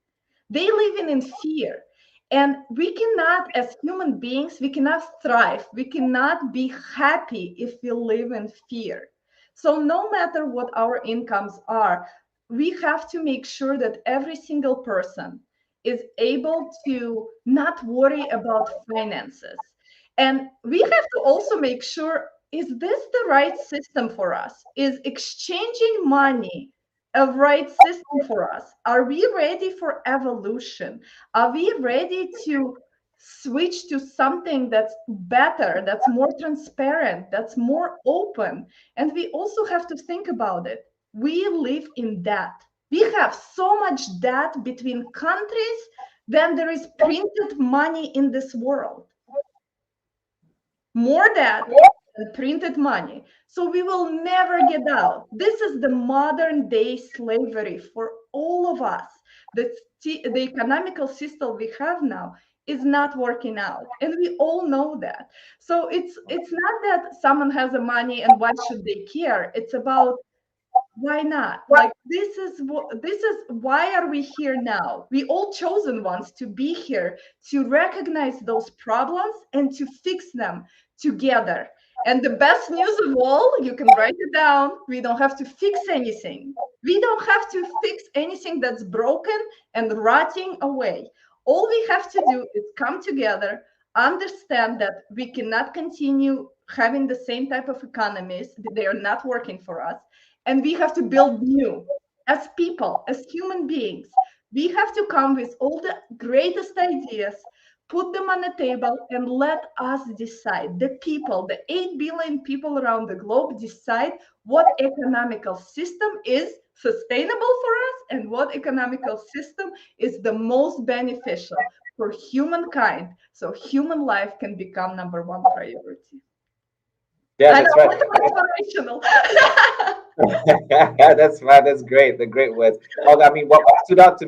They live in fear. And we cannot, as human beings, we cannot thrive. We cannot be happy if we live in fear. So no matter what our incomes are, we have to make sure that every single person is able to not worry about finances. And we have to also make sure, is this the right system for us? Is exchanging money a right system for us? Are we ready for evolution? Are we ready to switch to something that's better, that's more transparent, that's more open? And we also have to think about it. We live in debt. We have so much debt between countries than there is printed money in this world. More debt than printed money. So we will never get out. This is the modern day slavery for all of us. The economical system we have now is not working out, and we all know that. So it's not that someone has the money and why should they care. It's about why not? Like this is why are we here now? We all chosen ones to be here, to recognize those problems and to fix them together. And the best news of all, you can write it down, we don't have to fix anything. We don't have to fix anything that's broken and rotting away. All we have to do is come together, understand that we cannot continue having the same type of economies. They are not working for us. And we have to build new as people, as human beings. We have to come with all the greatest ideas, put them on the table, and let us decide. The people, the 8 billion people around the globe, decide what economical system is sustainable for us and what economical system is the most beneficial for humankind, so human life can become #1 priority. Yeah, I that's know, right. inspirational. That's right. That's great. The great words. Oh, I mean, what stood out to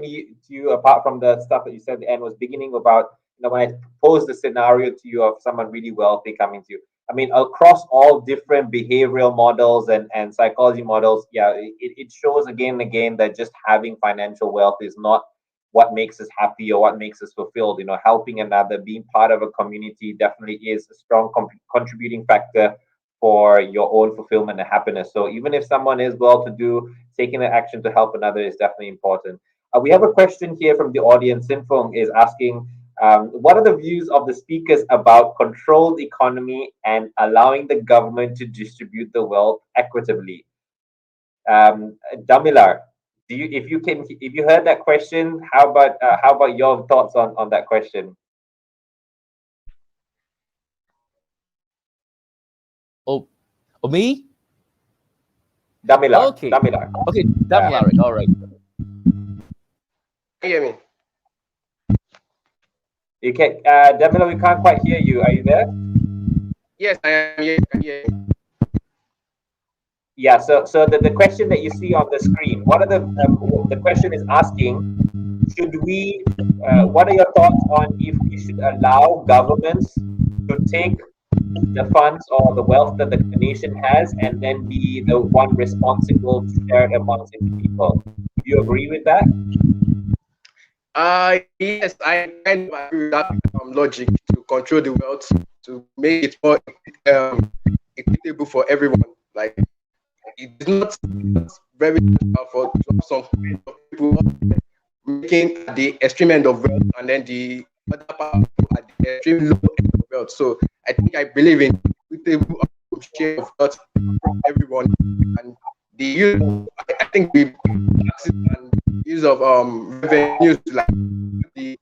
you, apart from the stuff that you said at the end, was beginning about, when I posed the scenario to you of someone really wealthy coming to you. I mean, across all different behavioral models and psychology models, yeah, it shows again and again that just having financial wealth is not what makes us happy or what makes us fulfilled. Helping another, being part of a community definitely is a strong contributing factor for your own fulfillment and happiness. So even if someone is well to do, taking an action to help another is definitely important. We have a question here from the audience. Sinfong is asking, what are the views of the speakers about controlled economy and allowing the government to distribute the wealth equitably? Damilar, if you heard that question, how about your thoughts on that question? Oh, oh, me? Damilar, Okay. Damilar. Okay, Damilaric. All right. Can you hear me? You can, Damilar, we can't quite hear you. Are you there? Yes, I am here. Can you hear me? Yeah. So the question that you see on the screen, the question is asking, should we? What are your thoughts on if we should allow governments to take the funds or the wealth that the nation has and then be the one responsible to share it amongst its people? Do you agree with that? Yes, I kind of agree with that logic to control the wealth, to make it more equitable for everyone. Like, it's not very for some people making at the extreme end of wealth and then the other part of people at the extreme low end of wealth. So I believe in equitable share of wealth from everyone, and the use I think the taxes and use of revenues to like the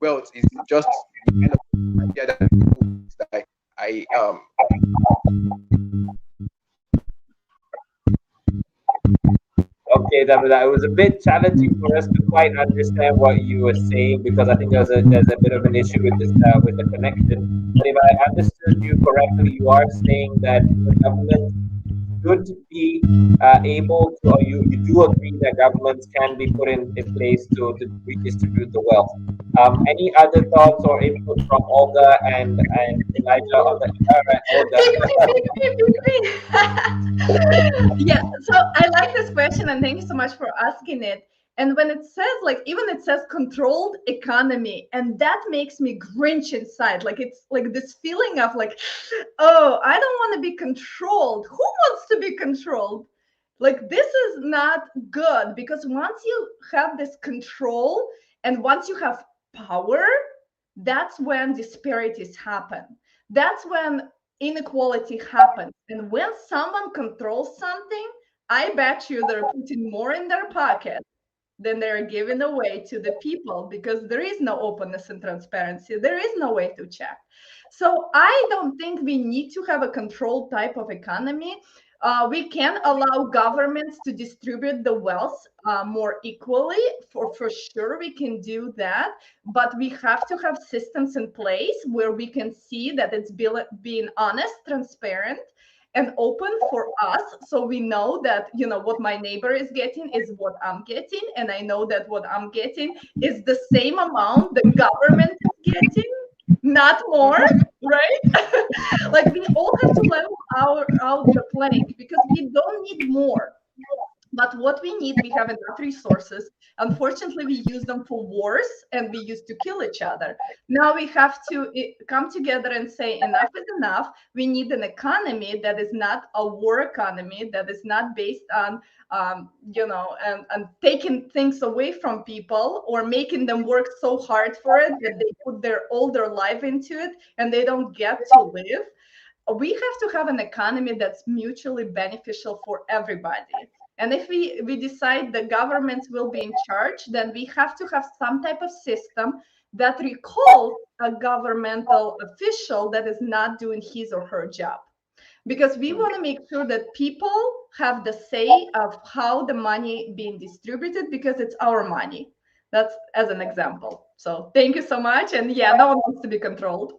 wealth is just the kind of idea that I Okay, that it was a bit challenging for us to quite understand what you were saying because I think there's a bit of an issue with this with the connection. But if I understood you correctly, you are saying that the government should be able to, or you do agree that governments can be put in place to redistribute the wealth. Any other thoughts or input from Olga and Elijah on the Olga? Pick me, pick me, pick me. Yeah, so I like this question and thank you so much for asking it. And when it says, like, even it says controlled economy, and that makes me grinch inside. Like, it's like this feeling of like, oh, I don't want to be controlled. Who wants to be controlled? Like, this is not good because once you have this control and once you have power, that's when disparities happen. That's when inequality happens. And when someone controls something, I bet you they're putting more in their pocket than they're giving away to the people because there is no openness and transparency. There is no way to check. So I don't think we need to have a controlled type of economy. We can allow governments to distribute the wealth more equally. For sure, we can do that. But we have to have systems in place where we can see that it's being honest, transparent, and open for us, so we know that what my neighbor is getting is what I'm getting, and I know that what I'm getting is the same amount the government is getting, not more, right? Like, we all have to level out the playing because we don't need more. But what we need, we have enough resources. Unfortunately, we use them for wars and we used to kill each other. Now we have to come together and say enough is enough. We need an economy that is not a war economy, that is not based on, and taking things away from people or making them work so hard for it that they put all their life into it and they don't get to live. we have to have an economy that's mutually beneficial for everybody. And if we decide the governments will be in charge, then we have to have some type of system that recalls a governmental official that is not doing his or her job. Because we want to make sure that people have the say of how the money being distributed, because it's our money. That's as an example. So thank you so much. And yeah, no one wants to be controlled.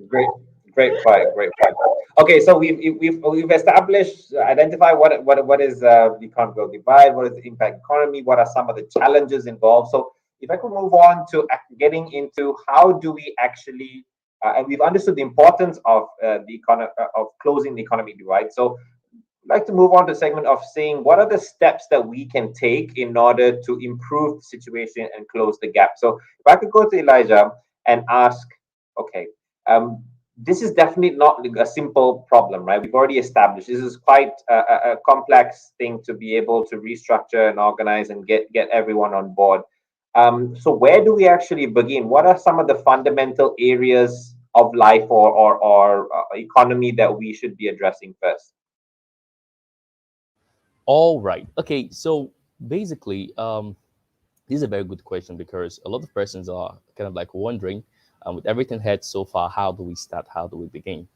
Great, great point. Great point. Okay, so we've established, identify what is the economical divide, what is the impact economy, what are some of the challenges involved. So if I could move on to getting into how do we actually, and we've understood the importance of of closing the economic divide. So I'd like to move on to a segment of saying what are the steps that we can take in order to improve the situation and close the gap. So if I could go to Elijah and ask, okay, this is definitely not a simple problem, right? We've already established this is quite a complex thing to be able to restructure and organize and get everyone on board. So where do we actually begin? What are some of the fundamental areas of life or economy that we should be addressing first? All right. Okay. So basically, this is a very good question because a lot of persons are kind of like wondering, with everything heard so far, how do we start? How do we begin?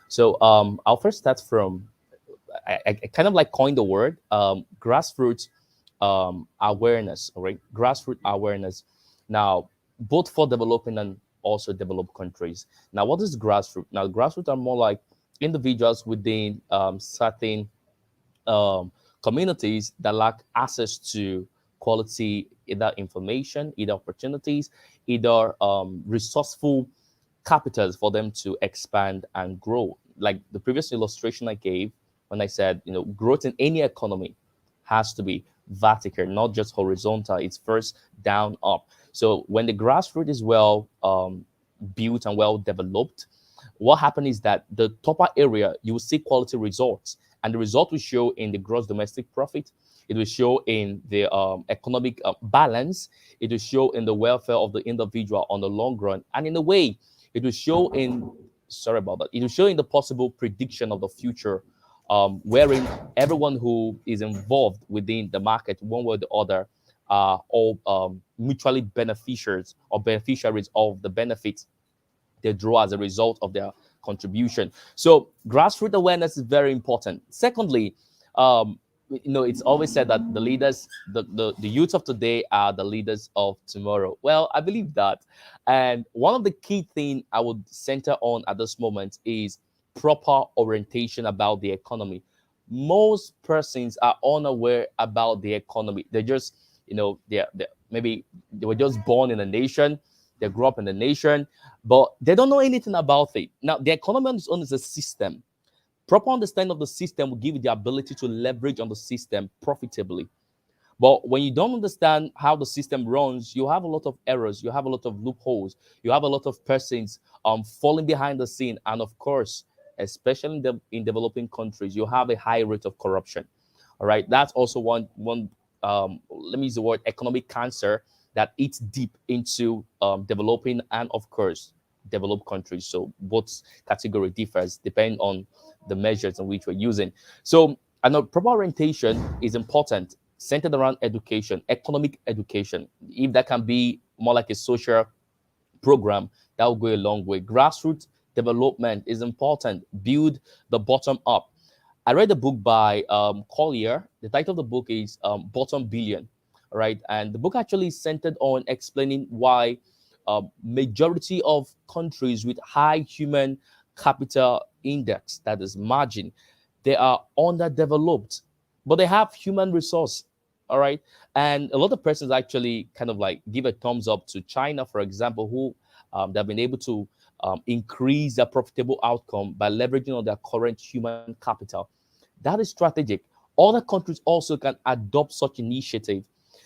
So I'll first start from, I kind of like coined the word grassroots awareness, all right? Grassroots awareness. Now, both for developing and also developed countries. Now, what is grassroots? Now, grassroots are more like individuals within certain um, communities that lack access to quality either information, either opportunities, either resourceful capitals for them to expand and grow. Like the previous illustration I gave when I said, growth in any economy has to be vertical, not just horizontal. It's first down up. So when the grassroots is well built and well developed, what happens is that the topper area, you will see quality results, and the result will show in the gross domestic profit. It will show in the economic balance. It will show in the welfare of the individual on the long run, and in a way, it will show in sorry about that. It will show in the possible prediction of the future, wherein everyone who is involved within the market, one way or the other, are all mutually beneficiaries or beneficiaries of the benefits they draw as a result of their contribution. So grassroots awareness is very important. Secondly, it's always said that the leaders, the youth of today are the leaders of tomorrow. Well, I believe that. And one of the key things I would center on at this moment is proper orientation about the economy. Most persons are unaware about the economy. They're just, they're maybe they were just born in a nation, they grew up in the nation, but they don't know anything about it. Now, the economy on its own is a system. Proper understanding of the system will give you the ability to leverage on the system profitably. But when you don't understand how the system runs, you have a lot of errors, you have a lot of loopholes, you have a lot of persons falling behind the scene, and of course, especially in developing countries, you have a high rate of corruption. All right, that's also one let me use the word economic cancer that eats deep into developing and of course developed countries. So both category differs depending on the measures in which we're using. So I know proper orientation is important, centered around education, economic education. If that can be more like a social program, that will go a long way. Grassroots development is important. Build the bottom up. I read a book by Collier. The title of the book is Bottom Billion, right? And the book actually centered on explaining why majority of countries with high human capital index, that is margin, they are underdeveloped, but they have human resource. All right. And a lot of persons actually kind of like give a thumbs up to China, for example, who they've been able to increase their profitable outcome by leveraging on their current human capital. That is strategic. Other countries also can adopt such initiative.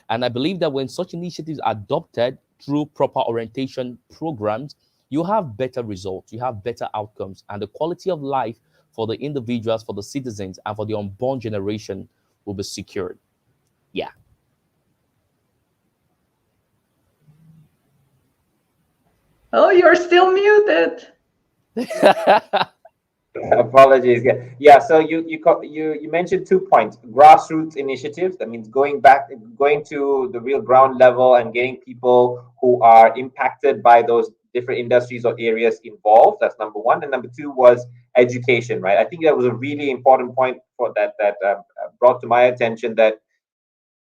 And I believe that when such initiatives are adopted through proper orientation programs, you have better results, you have better outcomes, and the quality of life for the individuals, for the citizens, and for the unborn generation will be secured. Yeah. Oh, you're still muted. Apologies. Yeah. So you mentioned 2 points: grassroots initiatives. That means going to the real ground level and getting people who are impacted by those different industries or areas involved. That's number one. And number two was education. Right. I think that was a really important point for that brought to my attention that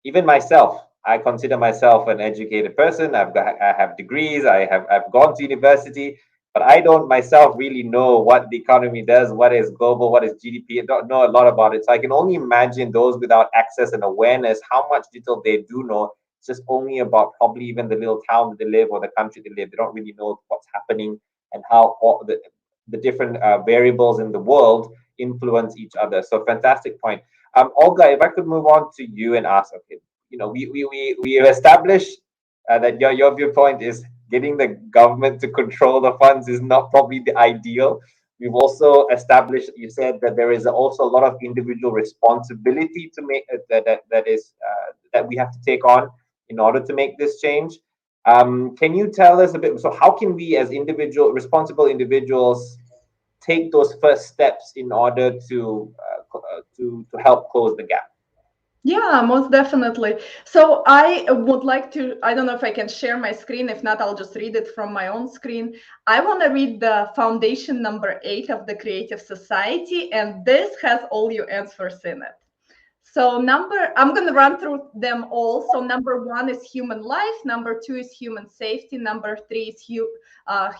even myself, I consider myself an educated person. I have degrees. I've gone to university, but I don't myself really know what the economy does, what is global, what is GDP. I don't know a lot about it. So I can only imagine those without access and awareness how much little they do know. It's just only about probably even the little town that they live or the country they live. They don't really know what's happening and how all the different variables in the world influence each other. So fantastic point. Olga, if I could move on to you and ask, okay, we have established that your viewpoint is getting the government to control the funds is not probably the ideal. We've also established, you said that there is also a lot of individual responsibility to make that we have to take on in order to make this change. Can you tell us a bit? So, how can we, as responsible individuals, take those first steps in order to help close the gap? Yeah, most definitely. So I would like to, I don't know if I can share my screen. If not, I'll just read it from my own screen. I want to read the foundation number 8 of the Creative Society, and this has all your answers in it. So I'm going to run through them all. So number 1 is human life. Number 2 is human safety. Number 3 is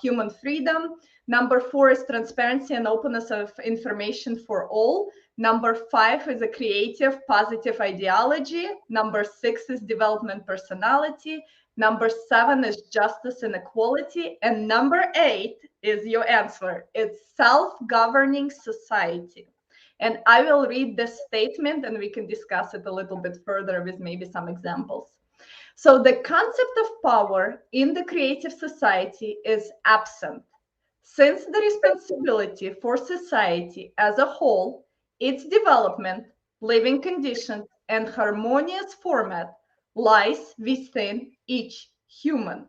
human freedom. Number 4 is transparency and openness of information for all. Number 5 is a creative, positive ideology. Number 6 is development personality. Number 7 is justice and equality. And number 8 is your answer. It's self-governing society. And I will read this statement and we can discuss it a little bit further with maybe some examples. So the concept of power in the creative society is absent, since the responsibility for society as a whole, its development, living conditions, and harmonious format lies within each human.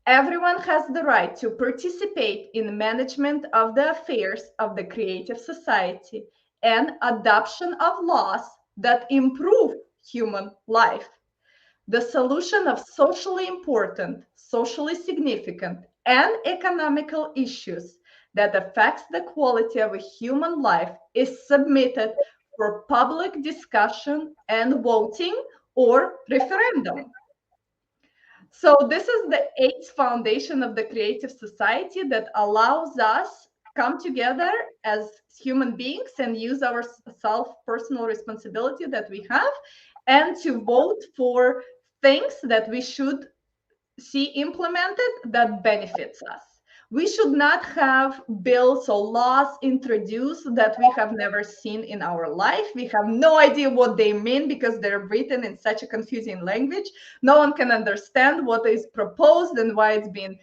Everyone has the right to participate in management of the affairs of the creative society and adoption of laws that improve human life. The solution of socially important, socially significant, and economical issues that affects the quality of a human life is submitted for public discussion and voting or referendum. So this is the 8th foundation of the creative society that allows us come together as human beings and use our personal responsibility that we have and to vote for things that we should see implemented that benefits us. We should not have bills or laws introduced that we have never seen in our life. We have no idea what they mean because they're written in such a confusing language. No one can understand what is proposed and why it's being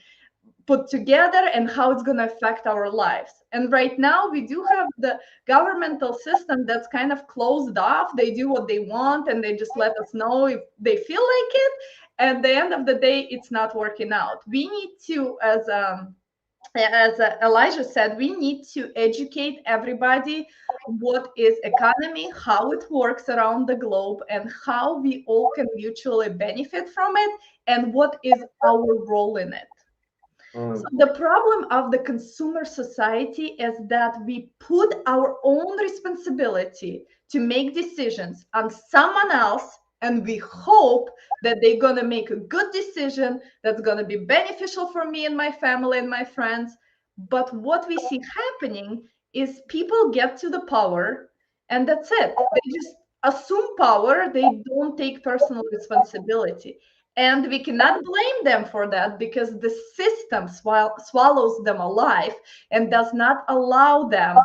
put together and how it's going to affect our lives. And right now we do have the governmental system that's kind of closed off. They do what they want and they just let us know if they feel like it. At the end of the day, it's not working out. We need to, as Elijah said, we need to educate everybody what is economy, how it works around the globe, and how we all can mutually benefit from it, and what is our role in it. So the problem of the consumer society is that we put our own responsibility to make decisions on someone else, and we hope that they're going to make a good decision that's going to be beneficial for me and my family and my friends. But what we see happening is people get to the power and that's it. They just assume power, they don't take personal responsibility. And we cannot blame them for that because the system swallows them alive and does not allow them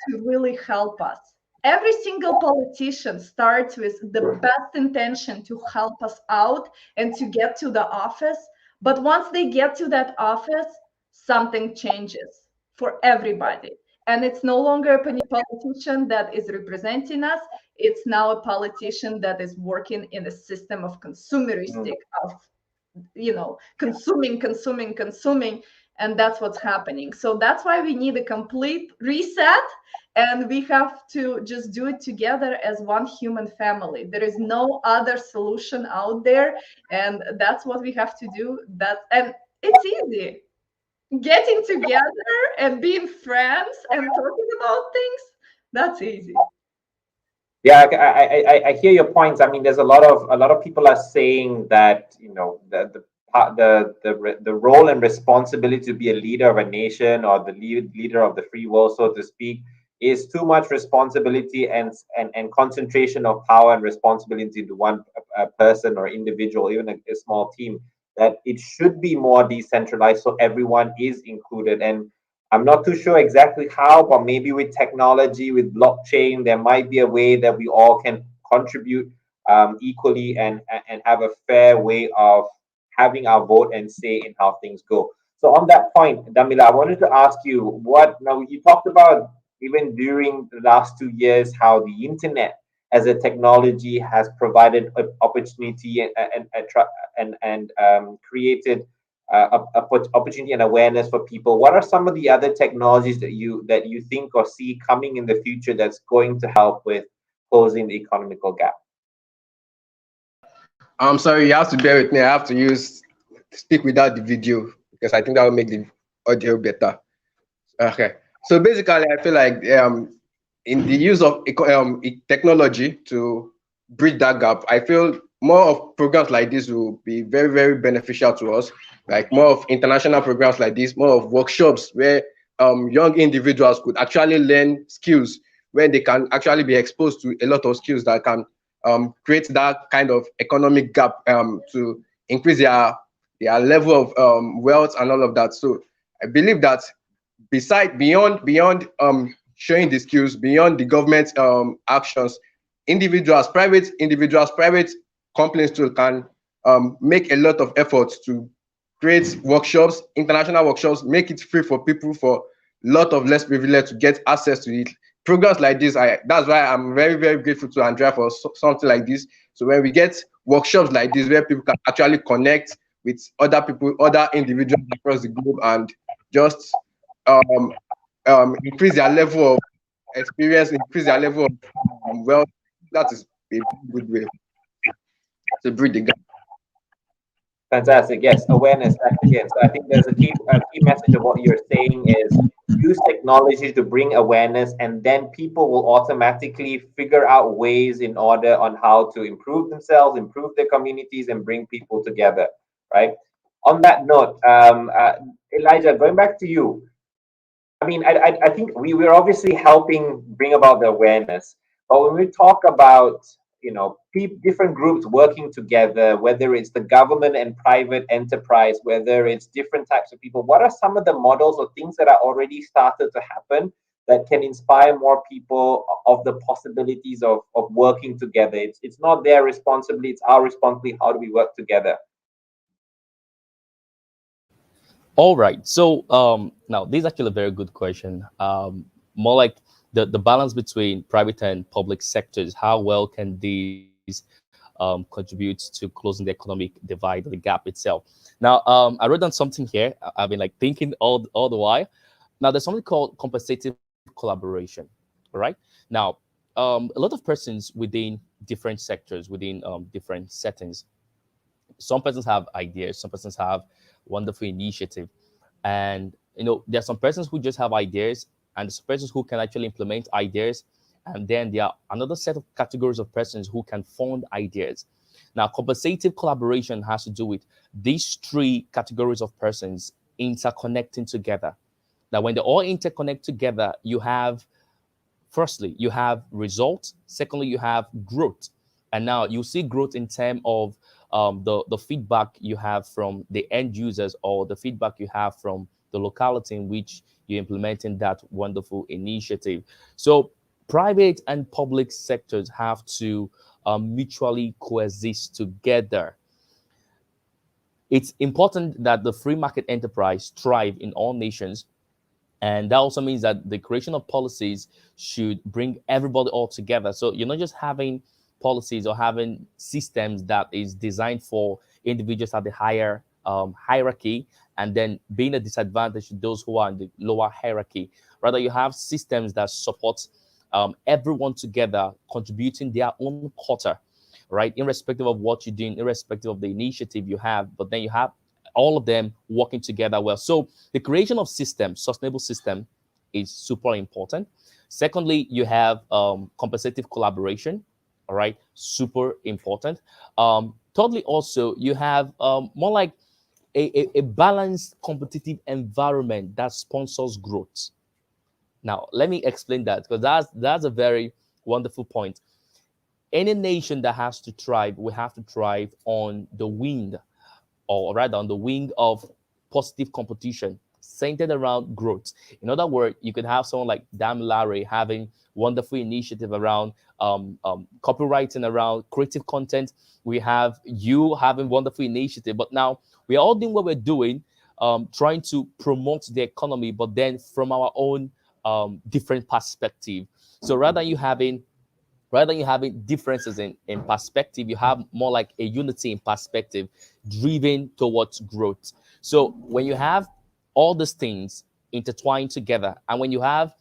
to really help us. Every single politician starts with the best intention to help us out and to get to the office. But once they get to that office, something changes for everybody. And it's no longer a politician that is representing us. It's now a politician that is working in a system of consumeristic, of consuming, consuming, consuming. And that's what's happening. So that's why we need a complete reset, and we have to just do it together as one human family. There is no other solution out there, and that's what we have to do. And it's easy. Getting together and being friends and talking about things, that's easy. Yeah, I hear your points. I mean, there's a lot of people are saying that, the role and responsibility to be a leader of a nation, or the leader of the free world, so to speak, is too much responsibility and concentration of power and responsibility to one person or individual, even a small team. That it should be more decentralized, so everyone is included. And I'm not too sure exactly how, but maybe with technology, with blockchain, there might be a way that we all can contribute equally, and have a fair way of having our vote and say in how things go. So on that point, Damila, I wanted to ask you, what now you talked about, even during the last 2 years, how the internet as a technology has provided opportunity and created opportunity and awareness for people. What are some of the other technologies that you think or see coming in the future that's going to help with closing the economical gap? I'm sorry, you have to bear with me. I have to speak without the video because I think that will make the audio better. Okay. So basically, I feel like in the use of technology to bridge that gap, I feel more of programs like this will be very, very beneficial to us. Like more of international programs like this, more of workshops where young individuals could actually learn skills, where they can actually be exposed to a lot of skills that can create that kind of economic gap to increase their level of wealth and all of that. So I believe that beyond showing the skills, beyond the government actions, private companies too can make a lot of efforts to create workshops, international workshops, make it free for people, for a lot of less privileged to get access to it. Programs like this, that's why I'm very, very grateful to Andrea for something like this. So when we get workshops like this where people can actually connect with other people, other individuals across the globe, and just increase their level of experience, increase their level of wealth, that is a good way to bridge the gap. Fantastic. Yes, awareness back again. So I think there's a key message of what you're saying is use technology to bring awareness, and then people will automatically figure out ways in order on how to improve themselves, improve their communities, and bring people together. Right. On that note, Elijah, going back to you. I mean, I think we're obviously helping bring about the awareness, but when we talk about, different groups working together, whether it's the government and private enterprise, whether it's different types of people, what are some of the models or things that are already started to happen that can inspire more people of the possibilities of working together? It's not their responsibility, it's our responsibility. How do we work together? All right. So now this is actually a very good question. More like the balance between private and public sectors. How well can these contribute to closing the economic divide or the gap itself? Now, I wrote down something here. I've been like thinking all the while. Now, there's something called compensative collaboration. All right. Now, a lot of persons within different sectors, within different settings, some persons have ideas, some persons have wonderful initiative, and there are some persons who just have ideas, and some persons who can actually implement ideas, and then there are another set of categories of persons who can fund ideas. Now, compensative collaboration has to do with these three categories of persons interconnecting together. Now, when they all interconnect together, you have, firstly, you have results. Secondly, you have growth. And now you see growth in terms of the feedback you have from the end users, or the feedback you have from the locality in which you're implementing that wonderful initiative. So private and public sectors have to mutually coexist together. It's important that the free market enterprise thrive in all nations, and that also means that the creation of policies should bring everybody all together. So you're not just having policies or having systems that is designed for individuals at the higher hierarchy and then being a disadvantage to those who are in the lower hierarchy. Rather, you have systems that support everyone together contributing their own quota, right? Irrespective of what you're doing, irrespective of the initiative you have, but then you have all of them working together well. So the creation of systems, sustainable system, is super important. Secondly, you have compensative collaboration, all right, super important. Thirdly, also you have more like a balanced competitive environment that sponsors growth. Now, let me explain that because that's a very wonderful point. Any nation that has to thrive will have to thrive on the wind, or rather on the wing of positive competition centered around growth. In other words, you could have someone like Dan Larry having wonderful initiative around copywriting, around creative content. We have you having wonderful initiative, but now we're all doing what we're doing, trying to promote the economy, but then from our own different perspective. So rather than you having differences in perspective, you have more like a unity in perspective driven towards growth. So when you have all these things intertwined together, and when you have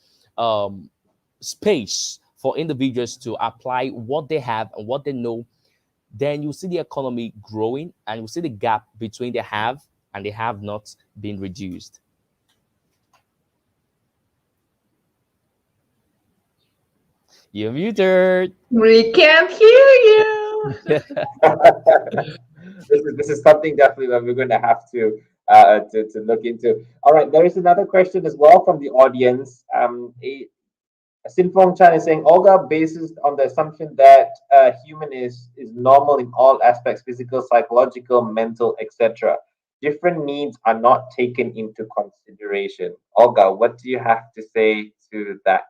space for individuals to apply what they have and what they know, then you see the economy growing and you see the gap between the have and the have not being reduced. You're muted. We can't hear you. This is something definitely that we're going to have to look into. All right, there is another question as well from the audience. Sinfong Chan is saying Olga bases on the assumption that human is normal in all aspects, physical, psychological, mental, etc. Different needs are not taken into consideration. Olga, what do you have to say to that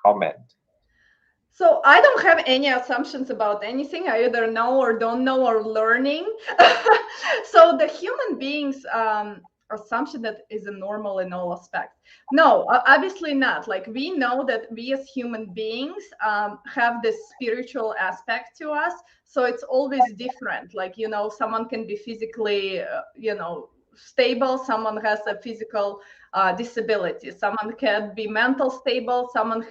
comment? So I don't have any assumptions about anything. I either know or don't know or learning. So the human beings assumption that is a normal in all aspects. No, obviously not. Like we know that we as human beings have this spiritual aspect to us. So it's always different. Like, you know, someone can be physically, stable. Someone has a physical disability. Someone can be mental stable. Someone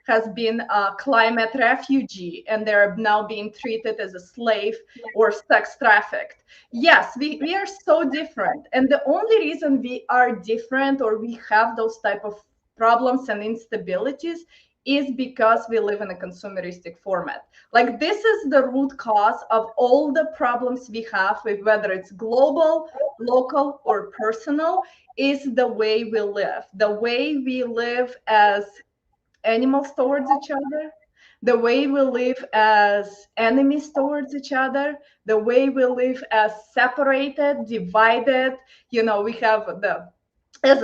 has been a climate refugee and they're now being treated as a slave or sex trafficked. Yes, we are so different. And the only reason we are different or we have those type of problems and instabilities is because we live in a consumeristic format. Like this is the root cause of all the problems we have with whether it's global, local, or personal, is the way we live. The way we live as animals towards each other, the way we live as enemies towards each other, the way we live as separated, divided. You know, we have the as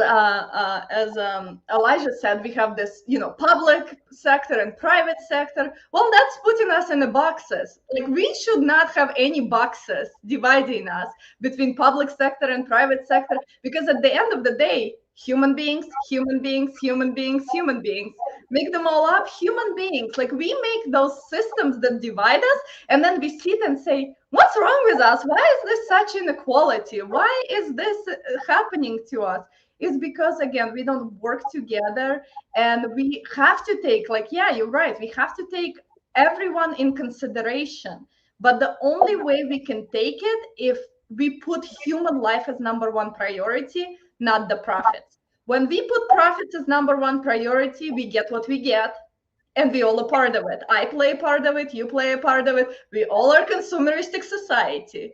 Elijah said, we have this, public sector and private sector. Well, that's putting us in the boxes. Like we should not have any boxes dividing us between public sector and private sector, because at the end of the day, human beings, human beings, human beings, human beings. Make them all up, human beings. Like we make those systems that divide us, and then we sit and say, what's wrong with us? Why is this such inequality? Why is this happening to us? Is because again we don't work together, and we have to take, like, yeah, you're right, we have to take everyone in consideration, but the only way we can take it if we put human life as number one priority, not the profits. When we put profits as number one priority, we get what we get, and we all a part of it. I play a part of it, you play a part of it, we all are consumeristic society.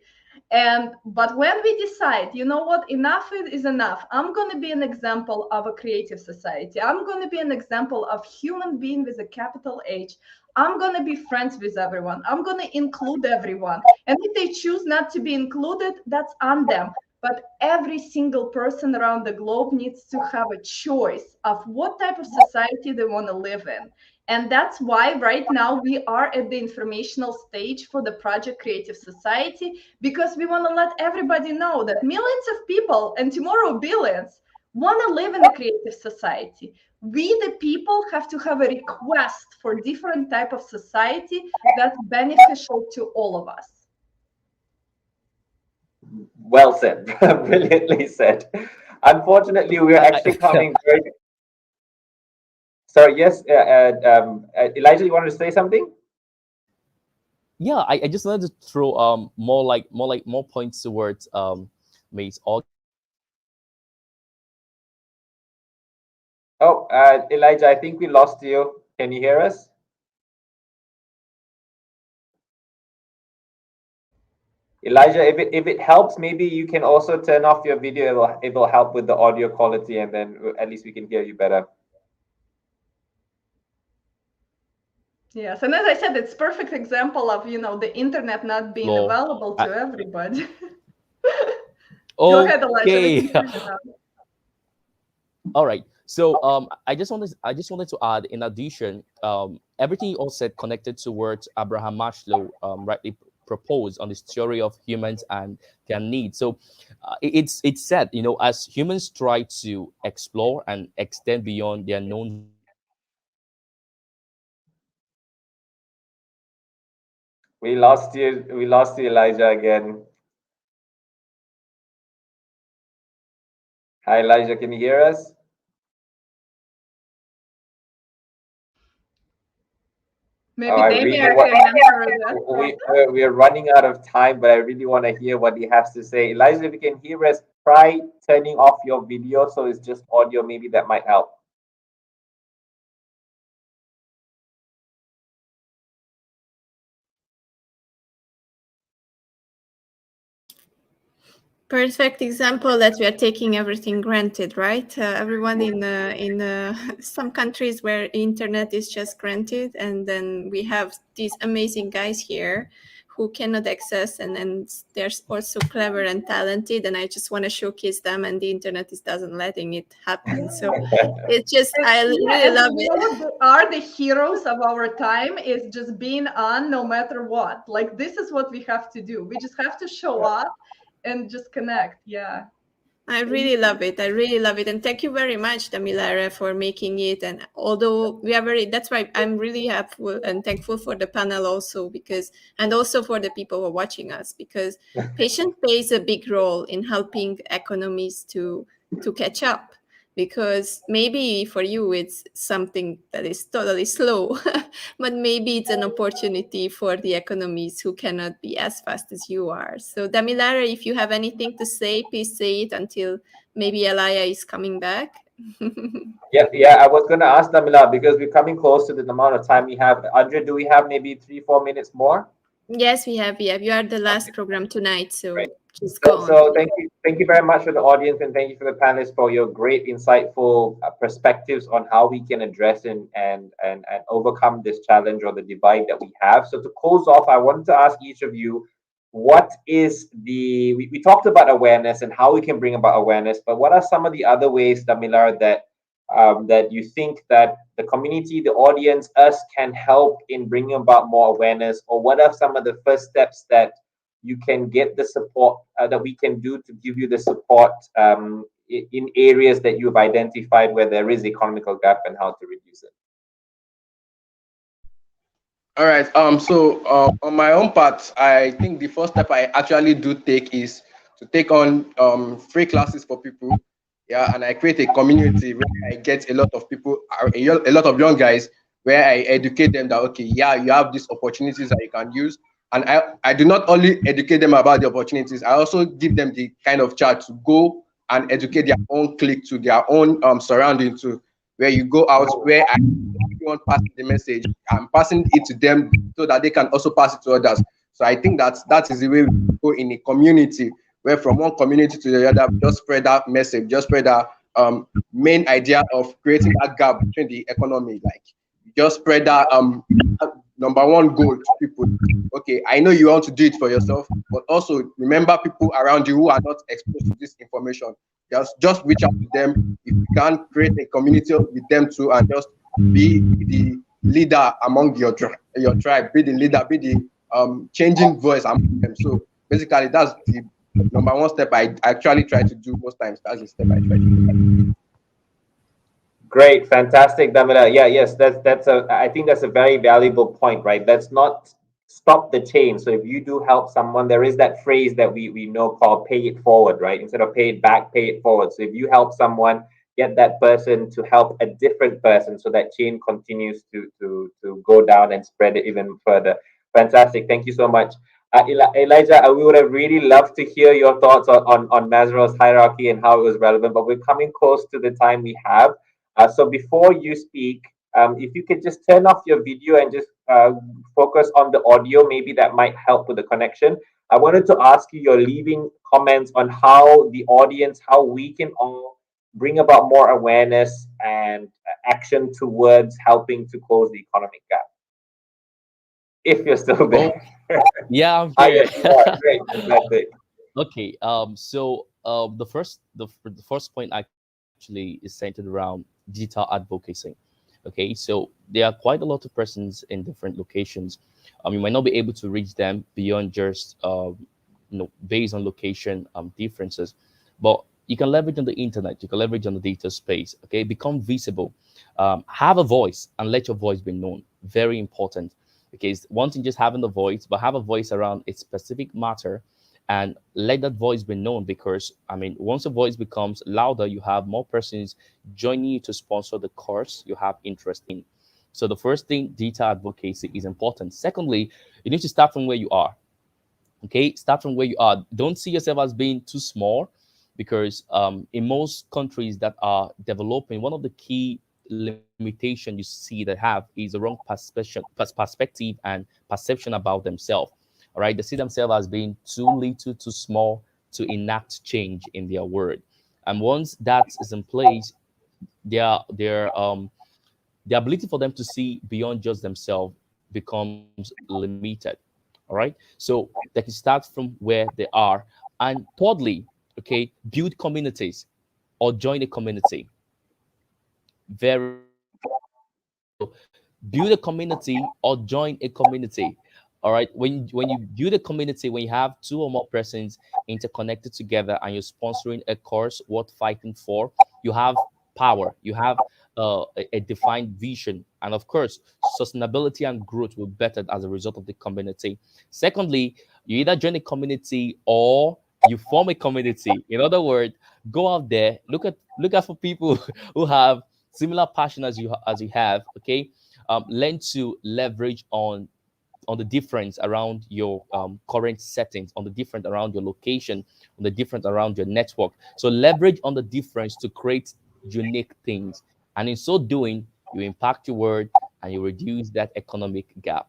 But when we decide, you know what, enough is enough, I'm going to be an example of a creative society, I'm going to be an example of human being with a capital H, I'm going to be friends with everyone, I'm going to include everyone, and if they choose not to be included, that's on them. But every single person around the globe needs to have a choice of what type of society they want to live in. And that's why right now we are at the informational stage for the project Creative Society, because we want to let everybody know that millions of people, and tomorrow billions, want to live in a creative society. We, the people, have to have a request for different type of society that's beneficial to all of us. Well said. Brilliantly said. Unfortunately, we are actually coming very. Sorry, yes, Elijah, you wanted to say something? Yeah, I just wanted to throw more points towards May's Oh, Elijah, I think we lost you. Can you hear us? Elijah, if it helps, maybe you can also turn off your video. It will help with the audio quality, and then at least we can hear you better. Yes, and as I said, it's perfect example of the internet not being floor. available to everybody. Go Okay. ahead, Elijah. We can hear you now. All right. So I just wanted to add, in addition, everything you all said connected towards Abraham Maslow rightly proposed on this theory of humans and their needs. So it's said, as humans try to explore and extend beyond their known We lost you. We lost you, Elijah, again. Hi, Elijah. Can you hear us? Maybe Oh, I Damien really can answer that. we are running out of time, but I really want to hear what he has to say. Elijah, if you can hear us, try turning off your video so it's just audio. Maybe that might help. Perfect example that we are taking everything granted, right? Everyone in some countries where internet is just granted, and then we have these amazing guys here who cannot access, and then they're also clever and talented, and I just want to showcase them, and the internet doesn't letting it happen. So it's just, I really love it. They are the heroes of our time, is just being on no matter what. Like, this is what we have to do. We just have to show up and just connect. Yeah. I really love it. I really love it. And thank you very much, Damilara, for making it. And although we are that's why I'm really helpful and thankful for the panel also, and also for the people who are watching us, because patience plays a big role in helping economies to catch up. Because maybe for you it's something that is totally slow, but maybe it's an opportunity for the economies who cannot be as fast as you are. So Damilara, if you have anything to say, please say it until maybe Elia is coming back. Yeah. I was going to ask Damila because we're coming close to the amount of time we have. Andre, do we have maybe 3-4 minutes more? Yes, we have. You are the last program tonight, so Right. just go on. So thank you very much for the audience, and thank you for the panelists for your great, insightful perspectives on how we can address and overcome this challenge or the divide that we have. So to close off, I wanted to ask each of you, what is we talked about awareness and how we can bring about awareness, but what are some of the other ways, Damilar, that you think that the community, the audience, us can help in bringing about more awareness, or what are some of the first steps that you can get the support that we can do to give you the support in areas that you've identified where there is economical gap and how to reduce it? All right. So on my own part, I think the first step I actually do take is to take on free classes for people. Yeah, and I create a community where I get a lot of people, a lot of young guys, where I educate them that, okay, yeah, you have these opportunities that you can use. And I do not only educate them about the opportunities, I also give them the kind of chart to go and educate their own clique, to their own surrounding, to where you go out, where everyone passes the message, I'm passing it to them so that they can also pass it to others. So I think that is the way we go in a community, where from one community to the other, just spread that message, just spread that main idea of creating that gap between the economy. Like, just spread that number one goal to people. Okay, I know you want to do it for yourself, but also remember people around you who are not exposed to this information. Just reach out to them. If you can, create a community with them too, and just be the leader among your tribe. Be the leader. Be the changing voice among them. So basically, that's the number one step I actually try to do most times. That's the step I try to do. Great, fantastic, Damila. Yeah, yes, I think that's a very valuable point, right? Let's not stop the chain. So if you do help someone, there is that phrase that we know called pay it forward, right? Instead of pay it back, pay it forward. So if you help someone, get that person to help a different person, so that chain continues to go down and spread it even further. Fantastic. Thank you so much. Elijah, we would have really loved to hear your thoughts on Maslow's hierarchy and how it was relevant, but we're coming close to the time we have. So before you speak, if you could just turn off your video and just focus on the audio, maybe that might help with the connection. I wanted to ask you your leaving comments on how the audience, how we can all bring about more awareness and action towards helping to close the economic gap. If you're still there. Yeah, I'm Ah, here. yes, you are. Great. Fantastic. Okay. The first point actually is centered around digital advocacy. Okay, so there are quite a lot of persons in different locations. You might not be able to reach them beyond just based on location differences, but you can leverage on the internet. You can leverage on the data space. Okay, become visible. Have a voice and let your voice be known. Very important. Okay, it's one thing just having the voice, but have a voice around a specific matter and let that voice be known, because I mean, once a voice becomes louder, you have more persons joining you to sponsor the course you have interest in. So the first thing, data advocacy is important. Secondly, you need to start from where you are. Okay, start from where you are. Don't see yourself as being too small, because in most countries that are developing, one of the key limitation you see they have is the wrong perspective and perception about themselves. All right, they see themselves as being too little, too small to enact change in their world. And once that is in place, the ability for them to see beyond just themselves becomes limited. All right, so they can start from where they are. And thirdly, okay, build communities or join a community. Very important. So build a community or join a community. All right, when you build a community, when you have two or more persons interconnected together and you're sponsoring a cause worth fighting for, you have power, you have a defined vision, and of course sustainability and growth will better as a result of the community. Secondly, you either join a community or you form a community. In other words, go out there, look at for people who have similar passion as you have. Okay, learn to leverage on the difference around your current settings, on the difference around your location, on the difference around your network. So leverage on the difference to create unique things, and in so doing, you impact your world and you reduce that economic gap.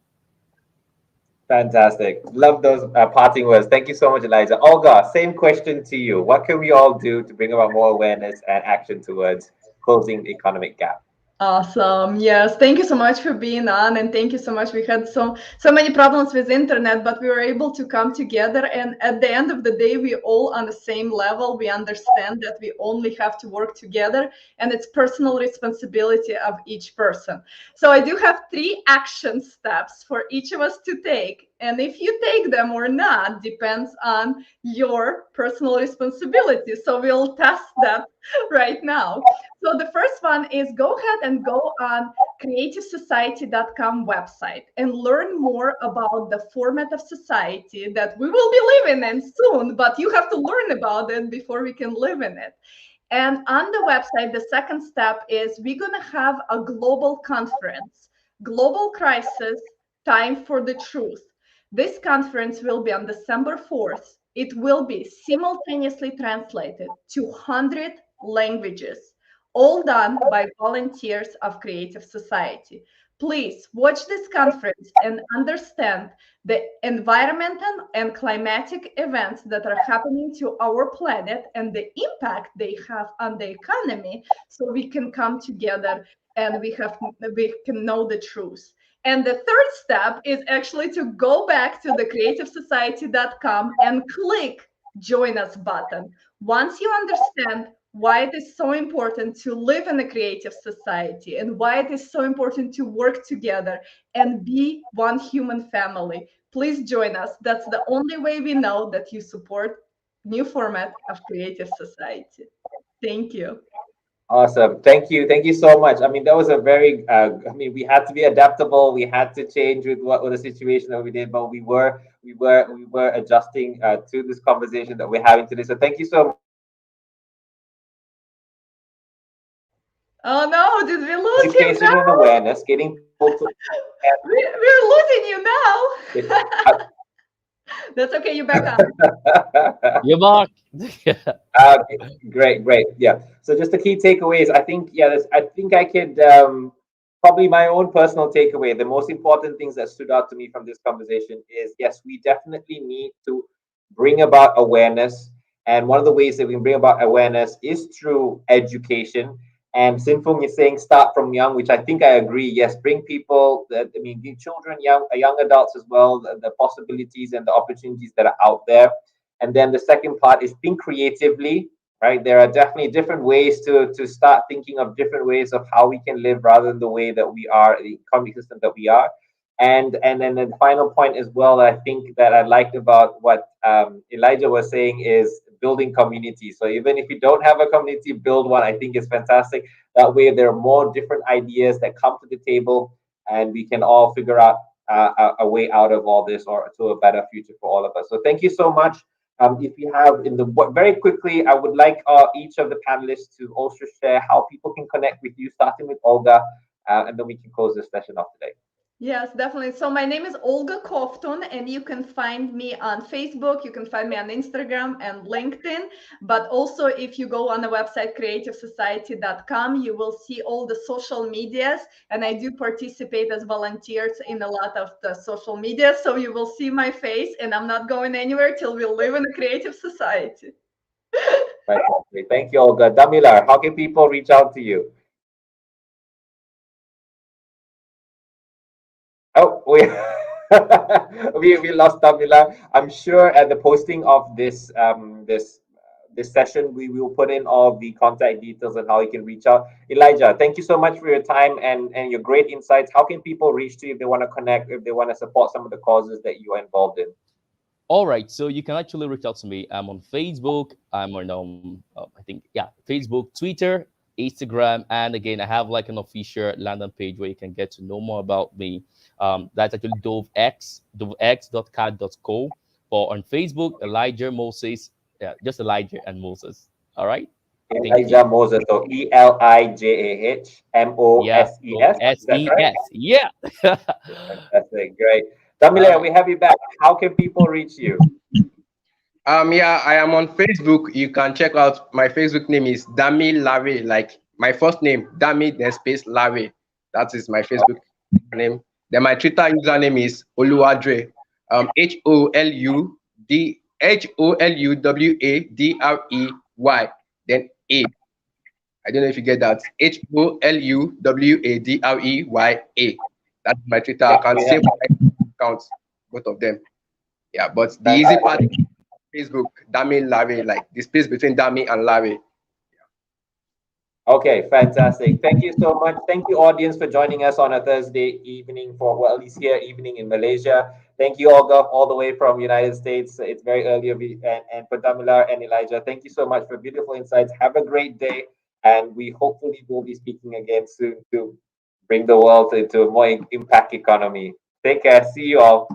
Fantastic. Love those parting words. Thank you so much, Elijah. Olga, same question to you. What can we all do to bring about more awareness and action towards closing the economic gap? Awesome. Yes. Thank you so much for being on, and thank you so much. We had so many problems with internet, but we were able to come together. And at the end of the day, we all on the same level. We understand that we only have to work together, and it's personal responsibility of each person. So I do have 3 action steps for each of us to take. And if you take them or not depends on your personal responsibility. So we'll test that right now. So the first one is go ahead and go on creativesociety.com website and learn more about the format of society that we will be living in soon, but you have to learn about it before we can live in it. And on the website, the second step is we're going to have a global conference, Global Crisis, Time for the Truth. This conference will be on December 4th. It will be simultaneously translated to 100 languages, all done by volunteers of Creative Society. Please watch this conference and understand the environmental and climatic events that are happening to our planet and the impact they have on the economy, so we can come together and we can know the truth. And the third step is actually to go back to the creativesociety.com and click join us button. Once you understand why it is so important to live in a creative society and why it is so important to work together and be one human family, please join us. That's the only way we know that you support new format of creative society. Thank you. Awesome. Thank you. Thank you so much. I mean, that was a very, we had to be adaptable. We had to change with what with the situation that we did, but we were adjusting to this conversation that we're having today. So thank you so much. Oh no, did we lose him Education and now? awareness, getting people to. We're losing you now. That's okay, you back on. You're back. Okay, great, great. Yeah. So just the key takeaways. I think, yeah, I think I could probably my own personal takeaway. The most important things that stood out to me from this conversation is yes, we definitely need to bring about awareness. And one of the ways that we can bring about awareness is through education. And Sinfung is saying start from young, which I think I agree. Yes, bring people, the children, young adults as well, the possibilities and the opportunities that are out there. And then the second part is think creatively, right? There are definitely different ways to start thinking of different ways of how we can live rather than the way that we are, the economic system that we are. And then the final point as well, I think that I liked about what Elijah was saying is building community. So even if you don't have a community, build one. I think is fantastic. That way, there are more different ideas that come to the table, and we can all figure out a way out of all this or to a better future for all of us. So thank you so much. If you have very quickly, I would like each of the panelists to also share how people can connect with you, starting with Olga, and then we can close this session off today. Yes, definitely. So my name is Olga Kovtun, and you can find me on Facebook, you can find me on Instagram and LinkedIn. But also, if you go on the website creativesociety.com, you will see all the social medias. And I do participate as volunteers in a lot of the social media. So you will see my face, and I'm not going anywhere till we live in a creative society. Fantastic. Thank you, Olga. Damilar, how can people reach out to you? Oh, we lost Tamila. I'm sure at the posting of this session, we will put in all the contact details and how you can reach out. Elijah, thank you so much for your time and your great insights. How can people reach to you if they want to connect, if they want to support some of the causes that you are involved in? All right, so you can actually reach out to me. I'm on Facebook. I'm on I think yeah, Facebook, Twitter, Instagram, and again, I have like an official landing page where you can get to know more about me. That's actually dovex.cat.co, or on Facebook, Elijah Moses. Yeah, just Elijah and Moses. All right. Thank Elijah you. Moses, so Yeah. Elijahmoses. Is that correct? SES. Yeah. Fantastic, great. All Tamila, right. we have you back. How can people reach you? Yeah, I am on Facebook. You can check out my Facebook name is Dami Larry, like my first name, Dami, then space Larry. That is my Facebook name. Then my Twitter username is Oluwadre. HOLUWADREY. Then A. I don't know if you get that. HOLUWADREYA. That's my Twitter Yeah, account. we have. Same accounts, both of them. Yeah, but the easy part is Facebook, Dami Larry, like the space between Dami and Larry. Okay, fantastic. Thank you so much. Thank you, audience, for joining us on a Thursday evening well, at least here evening in Malaysia. Thank you, Olga, all the way from United States. It's very early, and for Damilar and Elijah, thank you so much for beautiful insights. Have a great day, and we hopefully will be speaking again soon to bring the world into a more impact economy. Take care. See you all.